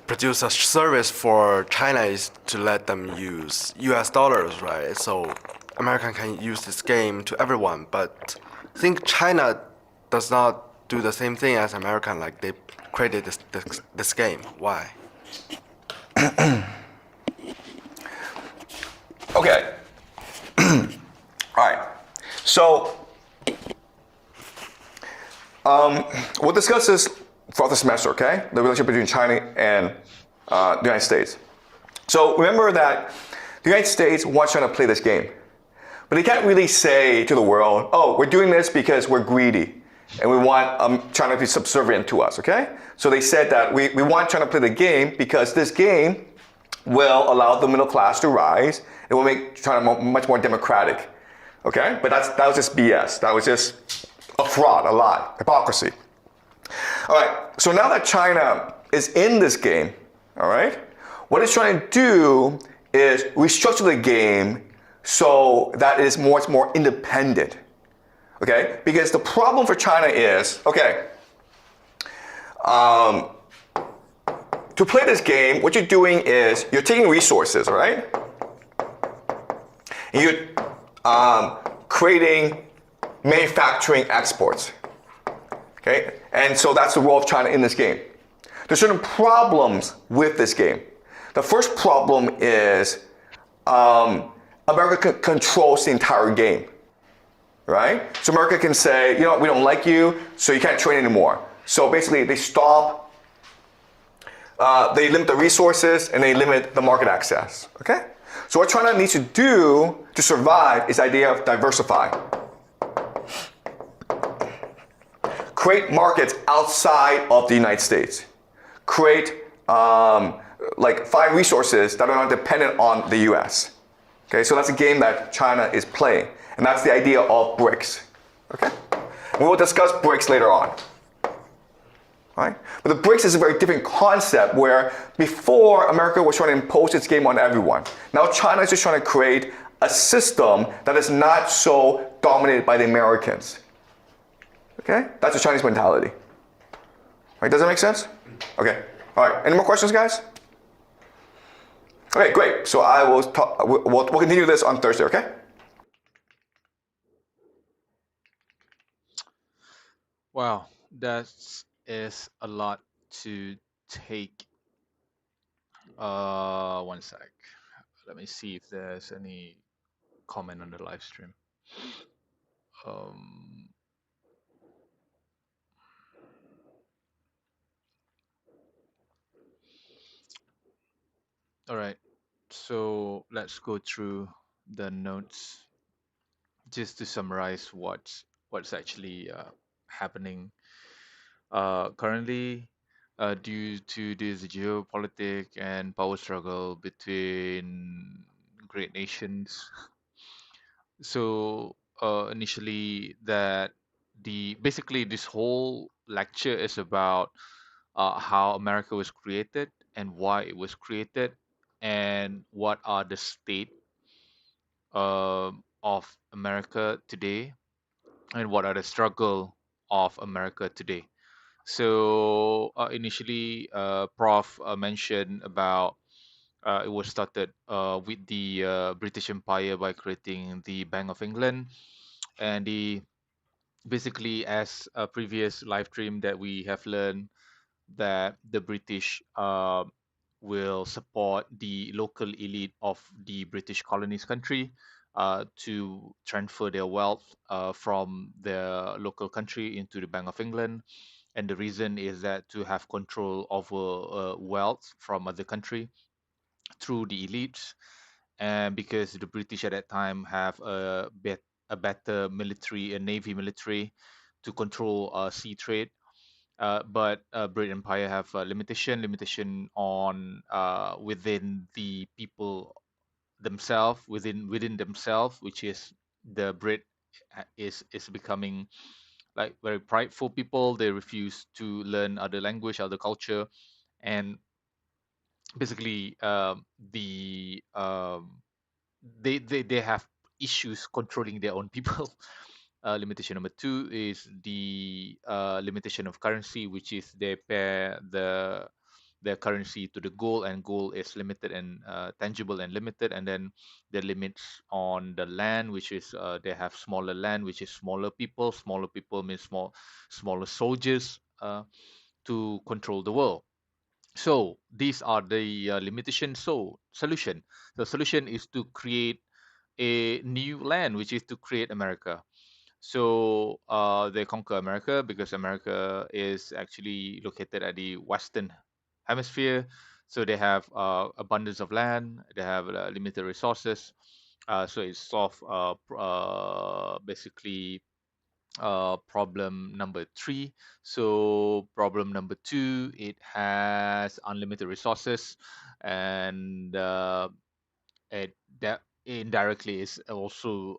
S3: produce a service for China, is to let them use US dollars, right? So America can use this game to everyone, but I think China does not do the same thing as American, like they created this game. Why?
S2: Okay. All right. So we'll discuss this throughout the semester, okay? The relationship between China and the United States. So remember that the United States wants China to play this game. But they can't really say to the world, oh, we're doing this because we're greedy and we want China to be subservient to us, okay? So they said that we want China to play the game because this game will allow the middle class to rise. It will make China much more democratic, okay? But that was just BS. That was just a fraud, a lie, hypocrisy. All right, so now that China is in this game, all right, what it's trying to do is restructure the game so that it is much more independent, okay? Because the problem for China is, okay, to play this game, what you're doing is you're taking resources, all right? And you're creating manufacturing exports, okay? And so that's the role of China in this game. There's certain problems with this game. The first problem is America controls the entire game, right? So America can say, you know, we don't like you, so you can't train anymore. So basically they stop, they limit the resources and they limit the market access, okay? So what China needs to do to survive is the idea of diversify. Create markets outside of the United States. Create, find resources that are not dependent on the US. Okay, so that's a game that China is playing. And that's the idea of BRICS. Okay? We will discuss BRICS later on. Right? But the BRICS is a very different concept where before America was trying to impose its game on everyone. Now China is just trying to create a system that is not so dominated by the Americans. Okay? That's the Chinese mentality. Right? Does that make sense? Okay. All right. Any more questions, guys? Okay, great. So I will talk, we'll continue this on Thursday, okay?
S1: Wow, that is a lot to take. One sec. Let me see if there's any comment on the live stream. Um, all right. So let's go through the notes just to summarize what's actually happening currently due to this geopolitics and power struggle between great nations. So initially, that the basically this whole lecture is about how America was created and why it was created, and what are the state of America today, and what are the struggle of America today. So initially, Prof mentioned about it was started with the British Empire by creating the Bank of England, and the basically as a previous live stream that we have learned that the British will support the local elite of the British colonies country to transfer their wealth from their local country into the Bank of England. And the reason is that to have control over wealth from other country through the elites, and because the British at that time have a better military and navy military to control sea trade, but British Empire have a limitation on within the people themselves, within themselves, which is the Brit is becoming like very prideful people. They refuse to learn other language, other culture, and basically they have issues controlling their own people. Limitation number two is the limitation of currency, which is they pair their currency to the gold, and gold is limited and tangible and limited. And then the limits on the land, which is they have smaller land, which is smaller people. Smaller people means smaller soldiers to control the world. So these are the limitations. So solution. The solution is to create a new land, which is to create America. So they conquer America because America is actually located at the Western Hemisphere. So they have abundance of land. They have limited resources. So it solves basically problem number three. So problem number two, it has unlimited resources, and it that indirectly is also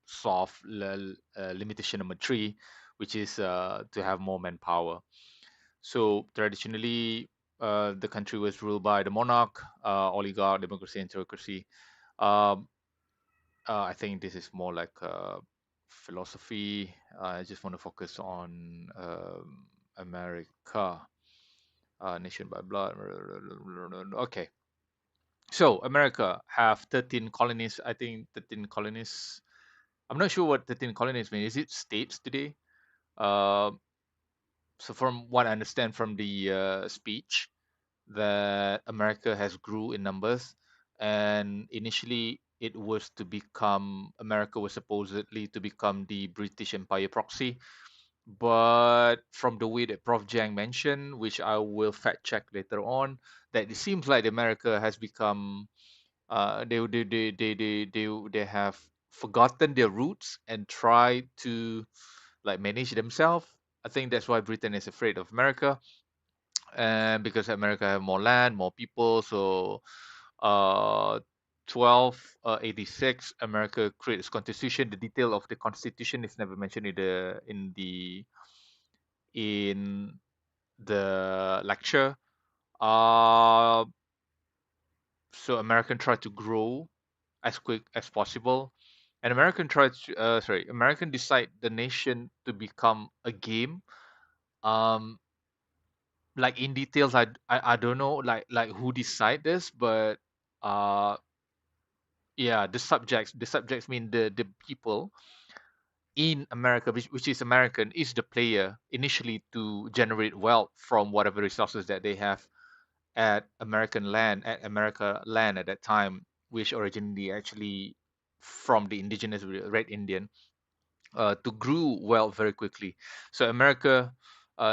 S1: solve limitation number three, which is to have more manpower. So traditionally, the country was ruled by the monarch, oligarch, democracy, and theocracy. Um, I think this is more like philosophy. I just want to focus on America, nation by blood. Okay, so America have 13 colonies. I think 13 colonies. I'm not sure what 13 colonies mean. Is it states today? Uh, so from what I understand from the speech, that America has grew in numbers, and initially it was to become America was supposedly to become the British Empire proxy, but from the way that Prof. Jiang mentioned, which I will fact check later on, that it seems like America has become they have forgotten their roots and try to like manage themselves. I think that's why Britain is afraid of America, and because America have more land, more people. So, uh, 1286, America creates constitution. The detail of the constitution is never mentioned in the lecture. Uh, so American tried to grow as quick as possible, and American decide the nation to become a game. Um, like in details, I don't know like who decide this, but uh yeah, the subjects mean the people in America, which is American, is the player initially to generate wealth from whatever resources that they have at America land at that time, which originally actually from the indigenous red Indian, to grow wealth very quickly. So America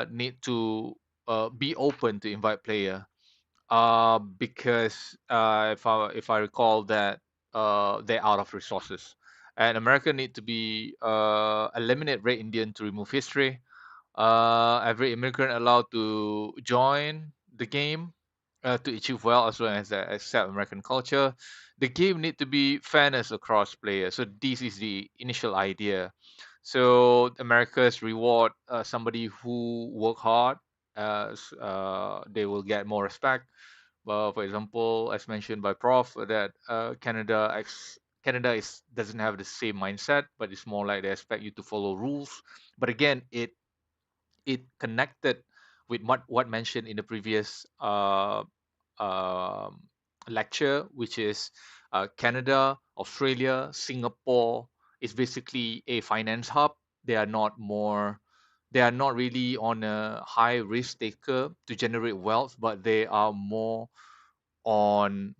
S1: need to be open to invite player, because if I recall that they're out of resources, and America need to be eliminate red Indian to remove history. Every immigrant allowed to join the game to achieve well, as well as accept American culture. The game need to be fairness across players. So this is the initial idea. So America's reward somebody who work hard. They will get more respect. For example, as mentioned by Prof, that Canada is doesn't have the same mindset, but it's more like they expect you to follow rules. But again, it connected with what mentioned in the previous um, lecture, which is Canada, Australia, Singapore is basically a finance hub. They are not more. They are not really on a high risk taker to generate wealth, but they are more on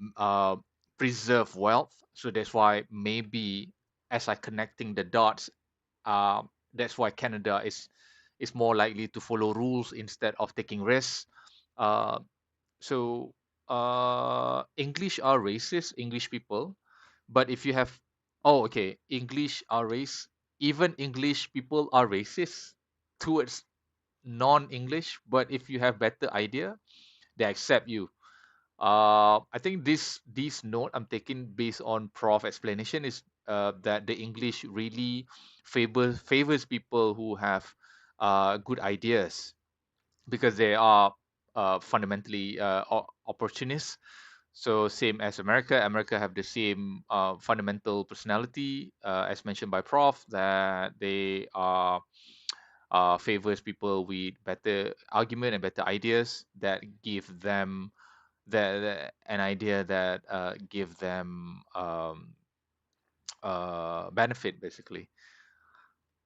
S1: preserve wealth. So that's why maybe as I connecting the dots, that's why Canada is more likely to follow rules instead of taking risks. Uh, so English are racist, English people, but if you have, oh, okay, English are race, even English people are racist towards non-English, but if you have better idea, they accept you. I think this note I'm taking based on Prof explanation is that the English really favors people who have good ideas, because they are fundamentally opportunists. So same as America, America have the same fundamental personality as mentioned by Prof, that they are favors people with better argument and better ideas that give them an idea that give them benefit basically.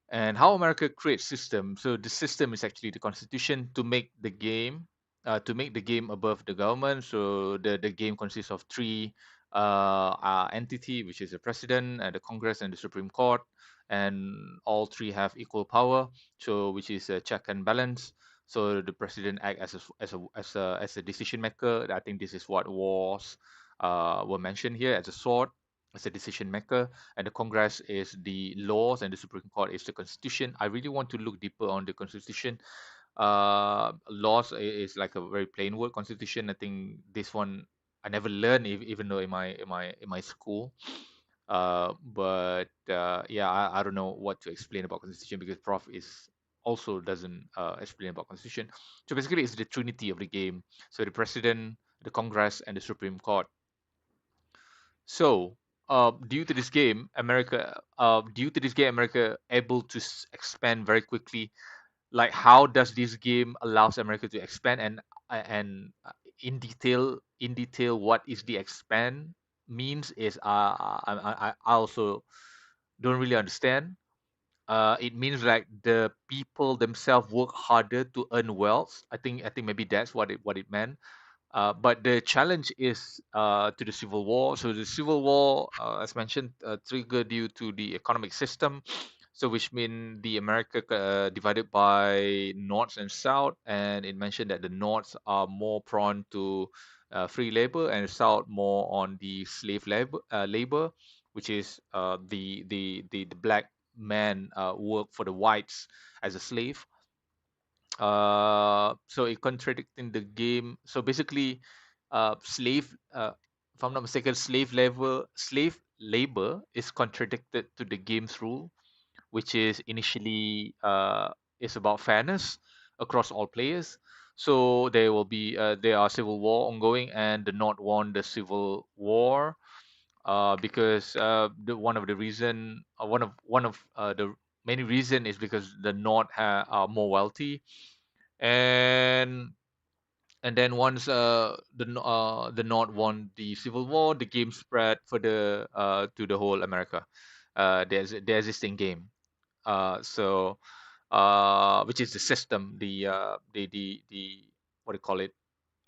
S1: And how America creates system. So the system is actually the constitution to make the game above the government. So the game consists of three entity, which is the president, the Congress, and the Supreme Court, and all three have equal power. So which is a check and balance. So the president act as a decision maker. I think this is what was were mentioned here as a sword, as a decision maker, and the Congress is the laws, and the Supreme Court is the Constitution. I really want to look deeper on the Constitution. Laws is like a very plain word. Constitution, I think this one I never learned, even though in my school. But yeah, I don't know what to explain about Constitution because Prof is also doesn't explain about Constitution. So basically, it's the trinity of the game. So the President, the Congress, and the Supreme Court. So, due to this game, America able to expand very quickly. Like, how does this game allows America to expand, and in detail, what is the expand means is I also don't really understand. It means like the people themselves work harder to earn wealth. I think maybe that's what it meant. But the challenge is to the civil war. So the civil war, as mentioned, triggered due to the economic system. So which mean the America divided by North and South, and it mentioned that the North are more prone to free labor, and South more on the slave labor, which is the black man work for the whites as a slave. So it contradicting the game. So basically, slave if I'm not mistaken, slave labor is contradicted to the game's rule, which is initially is about fairness across all players. So there are civil war ongoing, and the North won the civil war because one of the many reason is because the North are more wealthy. And and then once the North won the civil war, the game spread further to the whole America. The existing game. So which is the system, the what do you call it?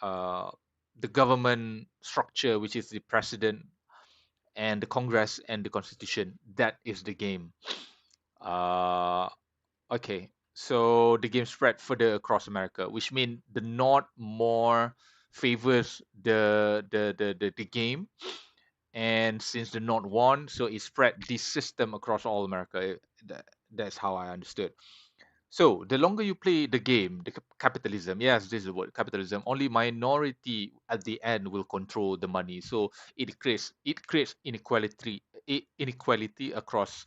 S1: Uh, the government structure, which is the president and the Congress and the Constitution. That is the game. Uh, Okay, so the game spread further across America, which means the North more favors the game, and since the North won, so it spread this system across all America. That's how I understood. So the longer you play the game, the capitalism, yes, this is the word capitalism. Only minority at the end will control the money. So it creates inequality across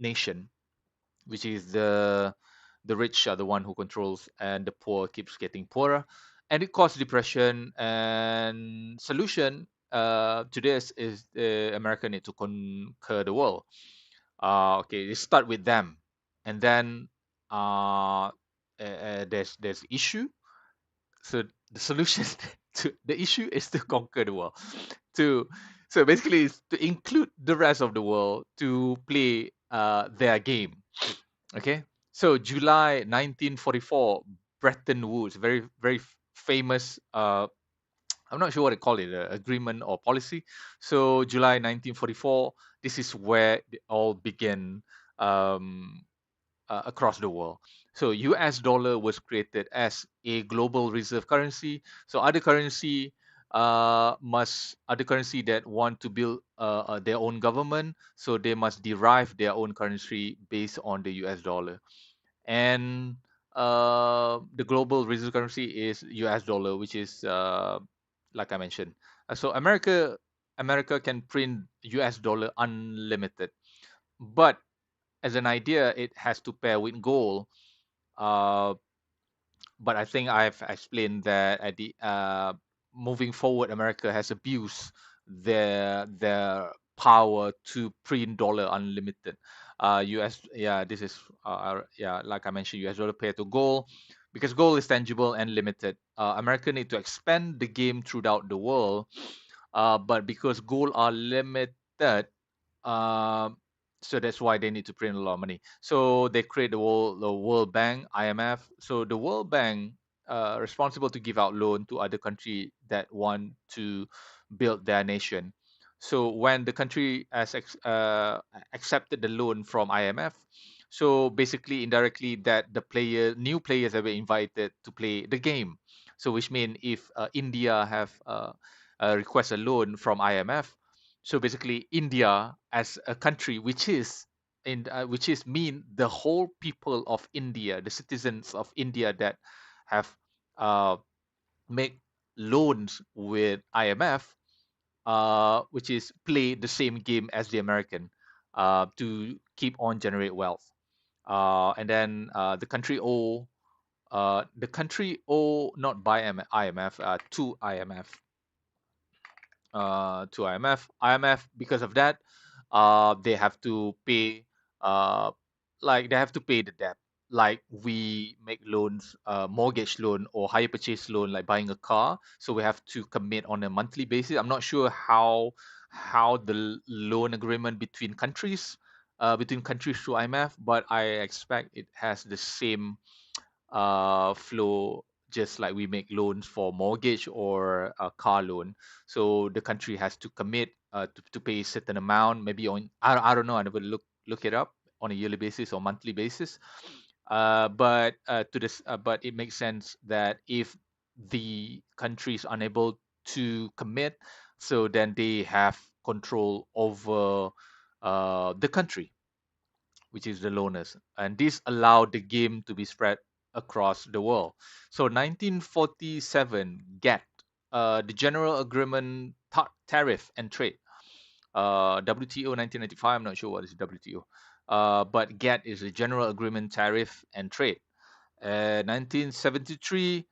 S1: nation, which is the rich are the one who controls, and the poor keeps getting poorer, and it causes depression. And solution to this is the America need to conquer the world. Okay, they start with them, and then there's issue. So the solution to the issue is to conquer the world. To so basically it's to include the rest of the world to play their game. Okay, so July 1944, Bretton Woods, very famous. I'm not sure what to call it, agreement or policy. So July 1944, this is where it all began um, across the world. So US dollar was created as a global reserve currency. So other currency that want to build their own government, so they must derive their own currency based on the US dollar. And the global reserve currency is US dollar, which is like I mentioned. So America can print US dollar unlimited, but as an idea, it has to pair with gold. Uh, but I think I've explained that at the moving forward, America has abused their power to print dollar unlimited. US, yeah, this is yeah, like I mentioned, US dollar pair to gold, because gold is tangible and limited. America need to expand the game throughout the world, but because gold are limited, um, so that's why they need to print a lot of money. So they create the World Bank, IMF. So the World Bank responsible to give out loan to other country that want to build their nation. So when the country has accepted the loan from IMF, so basically indirectly that new players have been invited to play the game. So which means if India have request a loan from IMF, so basically India as a country which is mean the whole people of India, the citizens of India that have uh, make loans with IMF, which is play the same game as the American, to keep on generate wealth. And then the country owe not by IMF, to IMF, to IMF. IMF, because of that, they have to pay, uh, like they have to pay the debt. Like we make loans, mortgage loan or hire purchase loan, like buying a car. So we have to commit on a monthly basis. I'm not sure how the loan agreement between countries through IMF, but I expect it has the same flow, just like we make loans for mortgage or a car loan. So the country has to commit to pay a certain amount, maybe on I don't know, I never look it up on a yearly basis or monthly basis. But it makes sense that if the country is unable to commit, so then they have control over the country, which is the loaners, and this allowed the game to be spread across the world. So 1947 GATT, the General Agreement Tariff and Trade. WTO 1995, I'm not sure what is WTO, but GATT is the General Agreement Tariff and Trade. 1973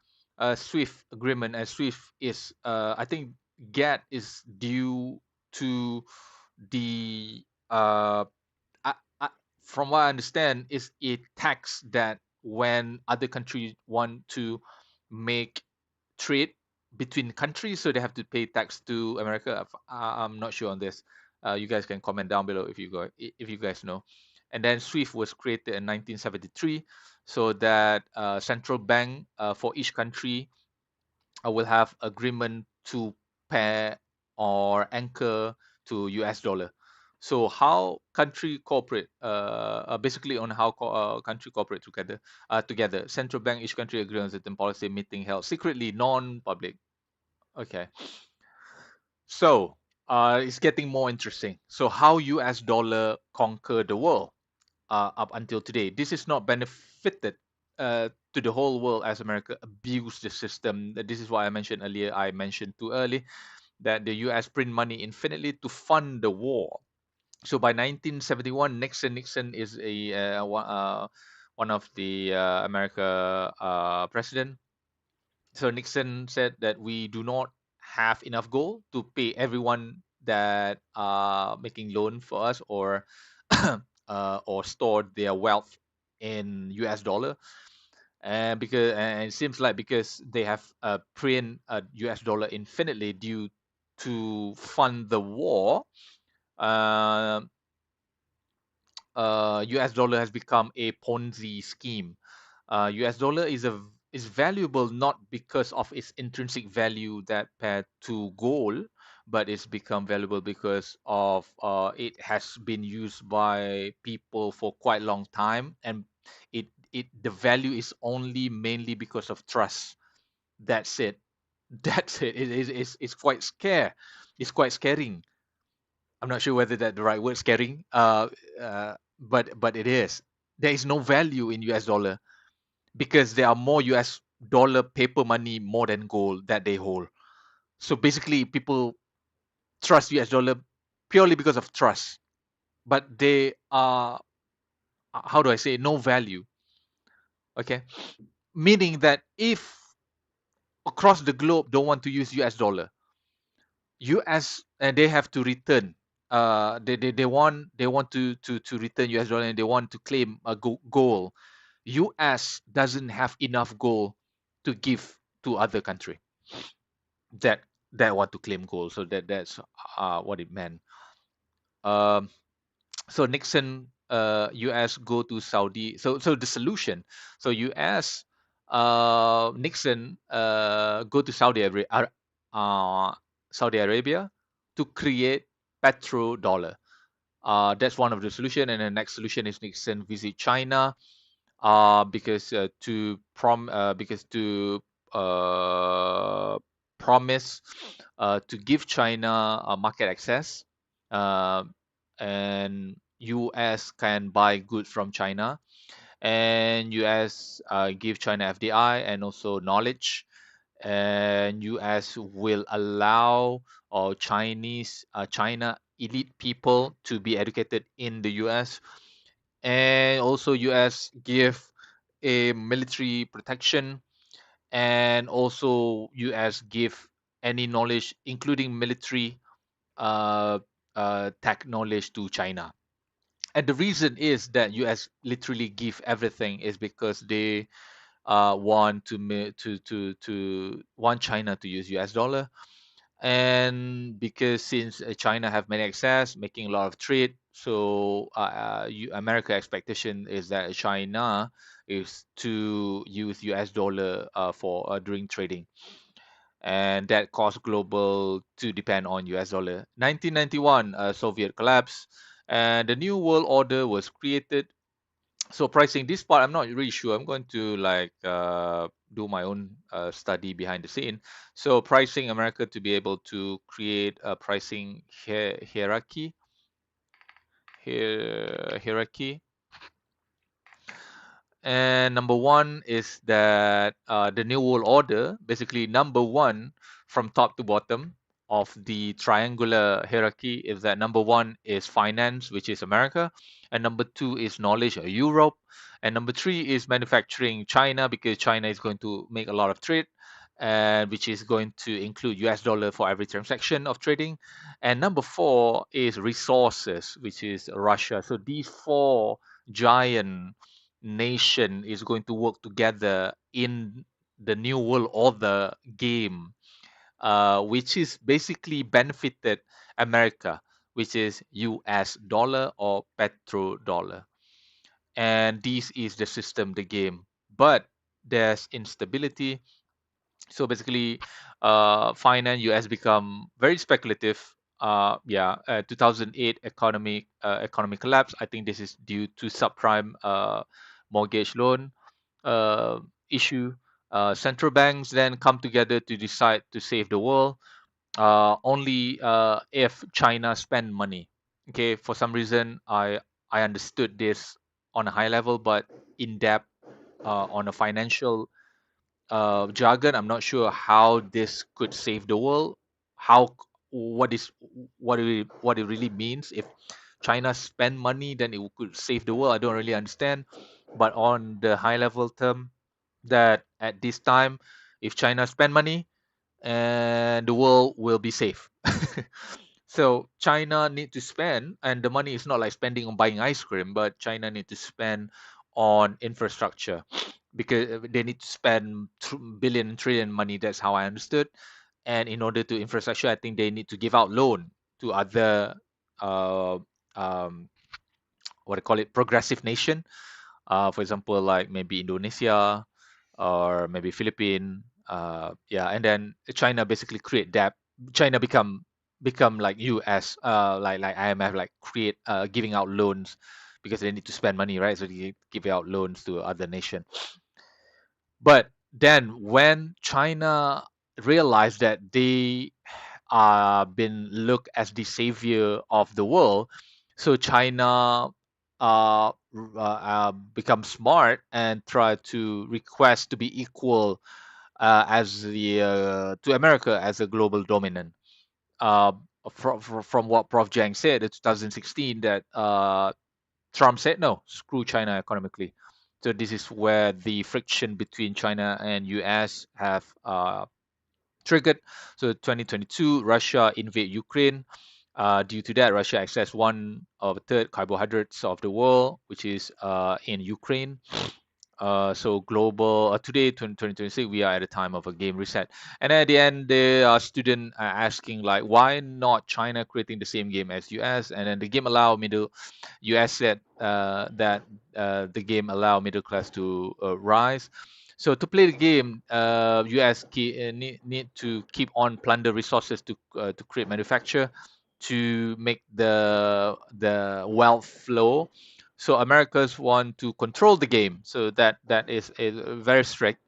S1: SWIFT agreement, and SWIFT is, I think GATT is due to the I, I, from what I understand, is a tax that when other countries want to make trade between countries, so they have to pay tax to America. I'm not sure on this. You guys can comment down below if you guys know. And then SWIFT was created in 1973, so that central bank for each country will have agreement to pair or anchor to US dollar. So how country cooperate, basically on how country cooperate together. Central bank each country agree on certain policy meeting held secretly, non-public. Okay, so it's getting more interesting. So how US dollar conquer the world up until today. This is not benefited to the whole world as America abused the system. This is why I mentioned earlier. I mentioned too early that the U.S. print money infinitely to fund the war. So by 1971, Nixon is one of the America president. So Nixon said that we do not have enough gold to pay everyone that are making loan for us or store their wealth in US dollar. And it seems like because they have print US dollar infinitely due to fund the war, uh, US dollar has become a Ponzi scheme. US dollar is valuable not because of its intrinsic value that paired to gold, but it's become valuable because of it has been used by people for quite a long time, and the value is only mainly because of trust. That's it. That's it. It's quite It's quite scaring. I'm not sure whether that the right word, scaring. But it is. There is no value in US dollar because there are more US dollar paper money more than gold that they hold. So basically, people trust US dollar purely because of trust, but they are, how do I say, no value. Okay, meaning that if across the globe don't want to use US dollar. US, and they have to return. They want to return US dollar, and they want to claim a goal. US doesn't have enough gold to give to other country that want to claim gold. So that's what it meant. Um, so Nixon, US go to Saudi. So the solution. So US, Nixon, go to Saudi Arabia to create petrodollar. That's one of the solution, and the next solution is Nixon visit China, because to uh, promise to give China market access, uh, and US can buy goods from China, and US give China FDI and also knowledge, and US will allow China elite people to be educated in the US, and also US give a military protection, and also US give any knowledge including military uh, tech knowledge to China. And the reason is that US literally give everything is because they want to want China to use US dollar, and because since China have many access, making a lot of trade, so America expectation is that China is to use US dollar for during trading, and that caused global to depend on US dollar. 1991, Soviet collapse, and the new world order was created. So pricing, this part I'm not really sure. I'm going to like do my own study behind the scene. So pricing America to be able to create a pricing hierarchy. And number one is that the New World Order, basically, number one from top to bottom of the triangular hierarchy, is that number one is finance, which is America, and number two is knowledge, or Europe, and number three is manufacturing, China, because China is going to make a lot of trade, and which is going to include US dollar for every transaction of trading. And number four is resources, which is Russia. So these four giant nation is going to work together in the new world order game, which is basically benefited America, which is US dollar or petrodollar. And this is the system, the game. But there's instability. So basically, finance US become very speculative. 2008 economic collapse. I think this is due to subprime mortgage loan uh, issue. Central banks then come together to decide to save the world, only if China spend money. Okay, for some reason, I understood this on a high level, but in depth on a financial jargon, I'm not sure how this could save the world. How what is what it really means. If China spend money, then it could save the world. I don't really understand, but on the high level term, that at this time, if China spend money, and the world will be safe. So China need to spend, and the money is not like spending on buying ice cream, but China need to spend on infrastructure, because they need to spend billion and trillion money. That's how I understood. And in order to infrastructure, I think they need to give out loan to other uh, um, what I call it, progressive nation. For example, like maybe Indonesia or maybe Philippines. Yeah, and then China basically create debt. China become like US, like IMF, like create giving out loans because they need to spend money, right? So they give out loans to other nation. But then when China realized that they are been looked as the savior of the world, so China become smart and try to request to be equal as the to America as a global dominant. Uh, from what Prof. Jiang said in 2016, that Trump said no, screw China economically. So this is where the friction between China and US have triggered. So 2022, Russia invade Ukraine. Due to that, Russia accessed one of the third carbohydrates of the world, which is in Ukraine. So global today 2026 we are at a time of a game reset, and at the end the student are asking like why not China creating the same game as US, and then the game allow middle US said that the game allow middle class to rise. So to play the game, US need to keep on plunder resources to create manufacture, to make the wealth flow. So Americans want to control the game, so that is very strict.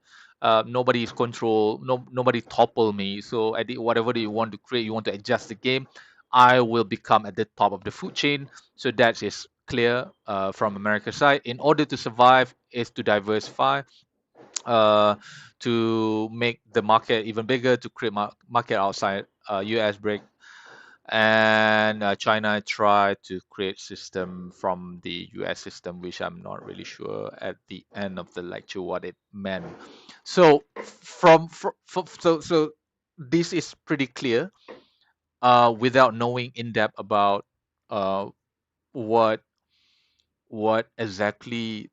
S1: Nobody is control, nobody topple me. So at the, whatever you want to create, you want to adjust the game, I will become at the top of the food chain. So that is clear from America's side. In order to survive is to diversify, uh, to make the market even bigger, to create market outside US break, and China tried to create system from the US system, which I'm not really sure at the end of the lecture what it meant. So so this is pretty clear without knowing in depth about uh, what what exactly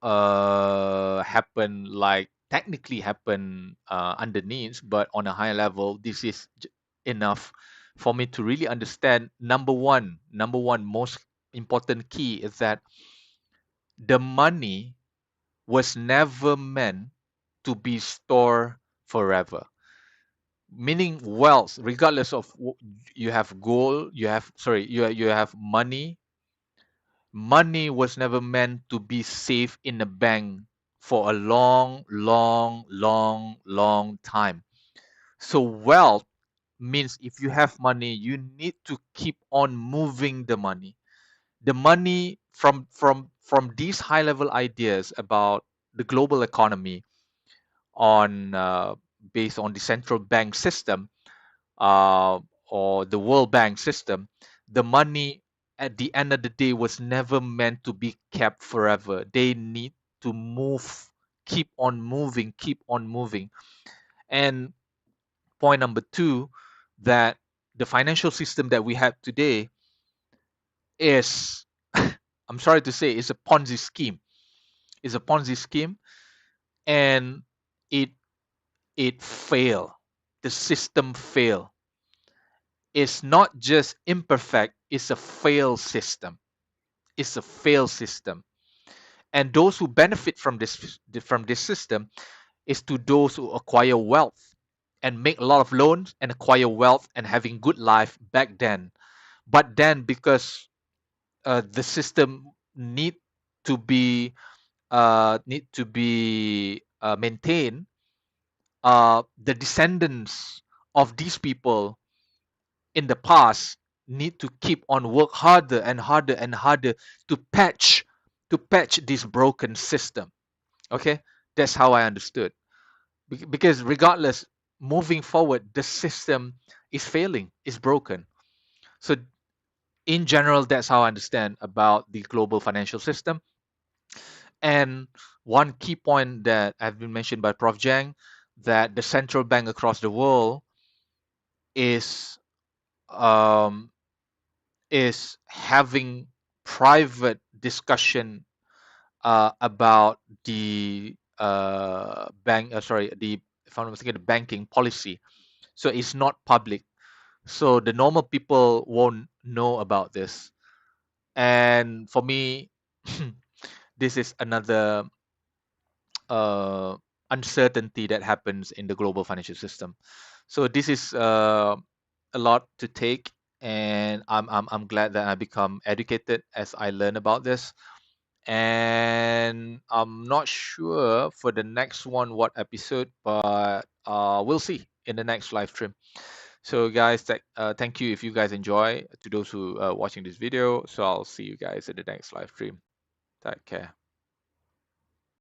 S1: happen, like technically happen underneath, but on a higher level this is enough for me to really understand. Number one most important key is that the money was never meant to be stored forever, meaning wealth, regardless of you have gold, you have, sorry, you have money. Money was never meant to be safe in a bank for a long time. So wealth means if you have money, you need to keep on moving the money. The money from these high level ideas about the global economy on based on the central bank system, uh, or the World Bank system, the money at the end of the day was never meant to be kept forever. They need to move, keep on moving, keep on moving. And point number two, that the financial system that we have today is, I'm sorry to say, is a Ponzi scheme. Is a Ponzi scheme, and it it failed. The system failed. It's not just imperfect, it's a failed system. It's a failed system. And those who benefit from this system is to those who acquire wealth and make a lot of loans and acquire wealth and having good life back then. But then because the system to be need to be maintained, the descendants of these people in the past need to keep on work harder and harder and harder to patch this broken system. Okay, that's how I understood. Because regardless, moving forward, the system is failing, is broken. So in general, that's how I understand about the global financial system. And one key point that have been mentioned by Prof. Jiang, that the central bank across the world is um, is having private discussion about the bank. Sorry, the, if I'm not mistaken, the banking policy. So it's not public. So the normal people won't know about this. And for me, this is another uh, uncertainty that happens in the global financial system. So this is a lot to take, and I'm glad that I become educated as I learn about this. And I'm not sure for the next one what episode, but we'll see in the next live stream. So guys, thank you if you guys enjoy, to those who are watching this video. So I'll see you guys in the next live stream. Take care.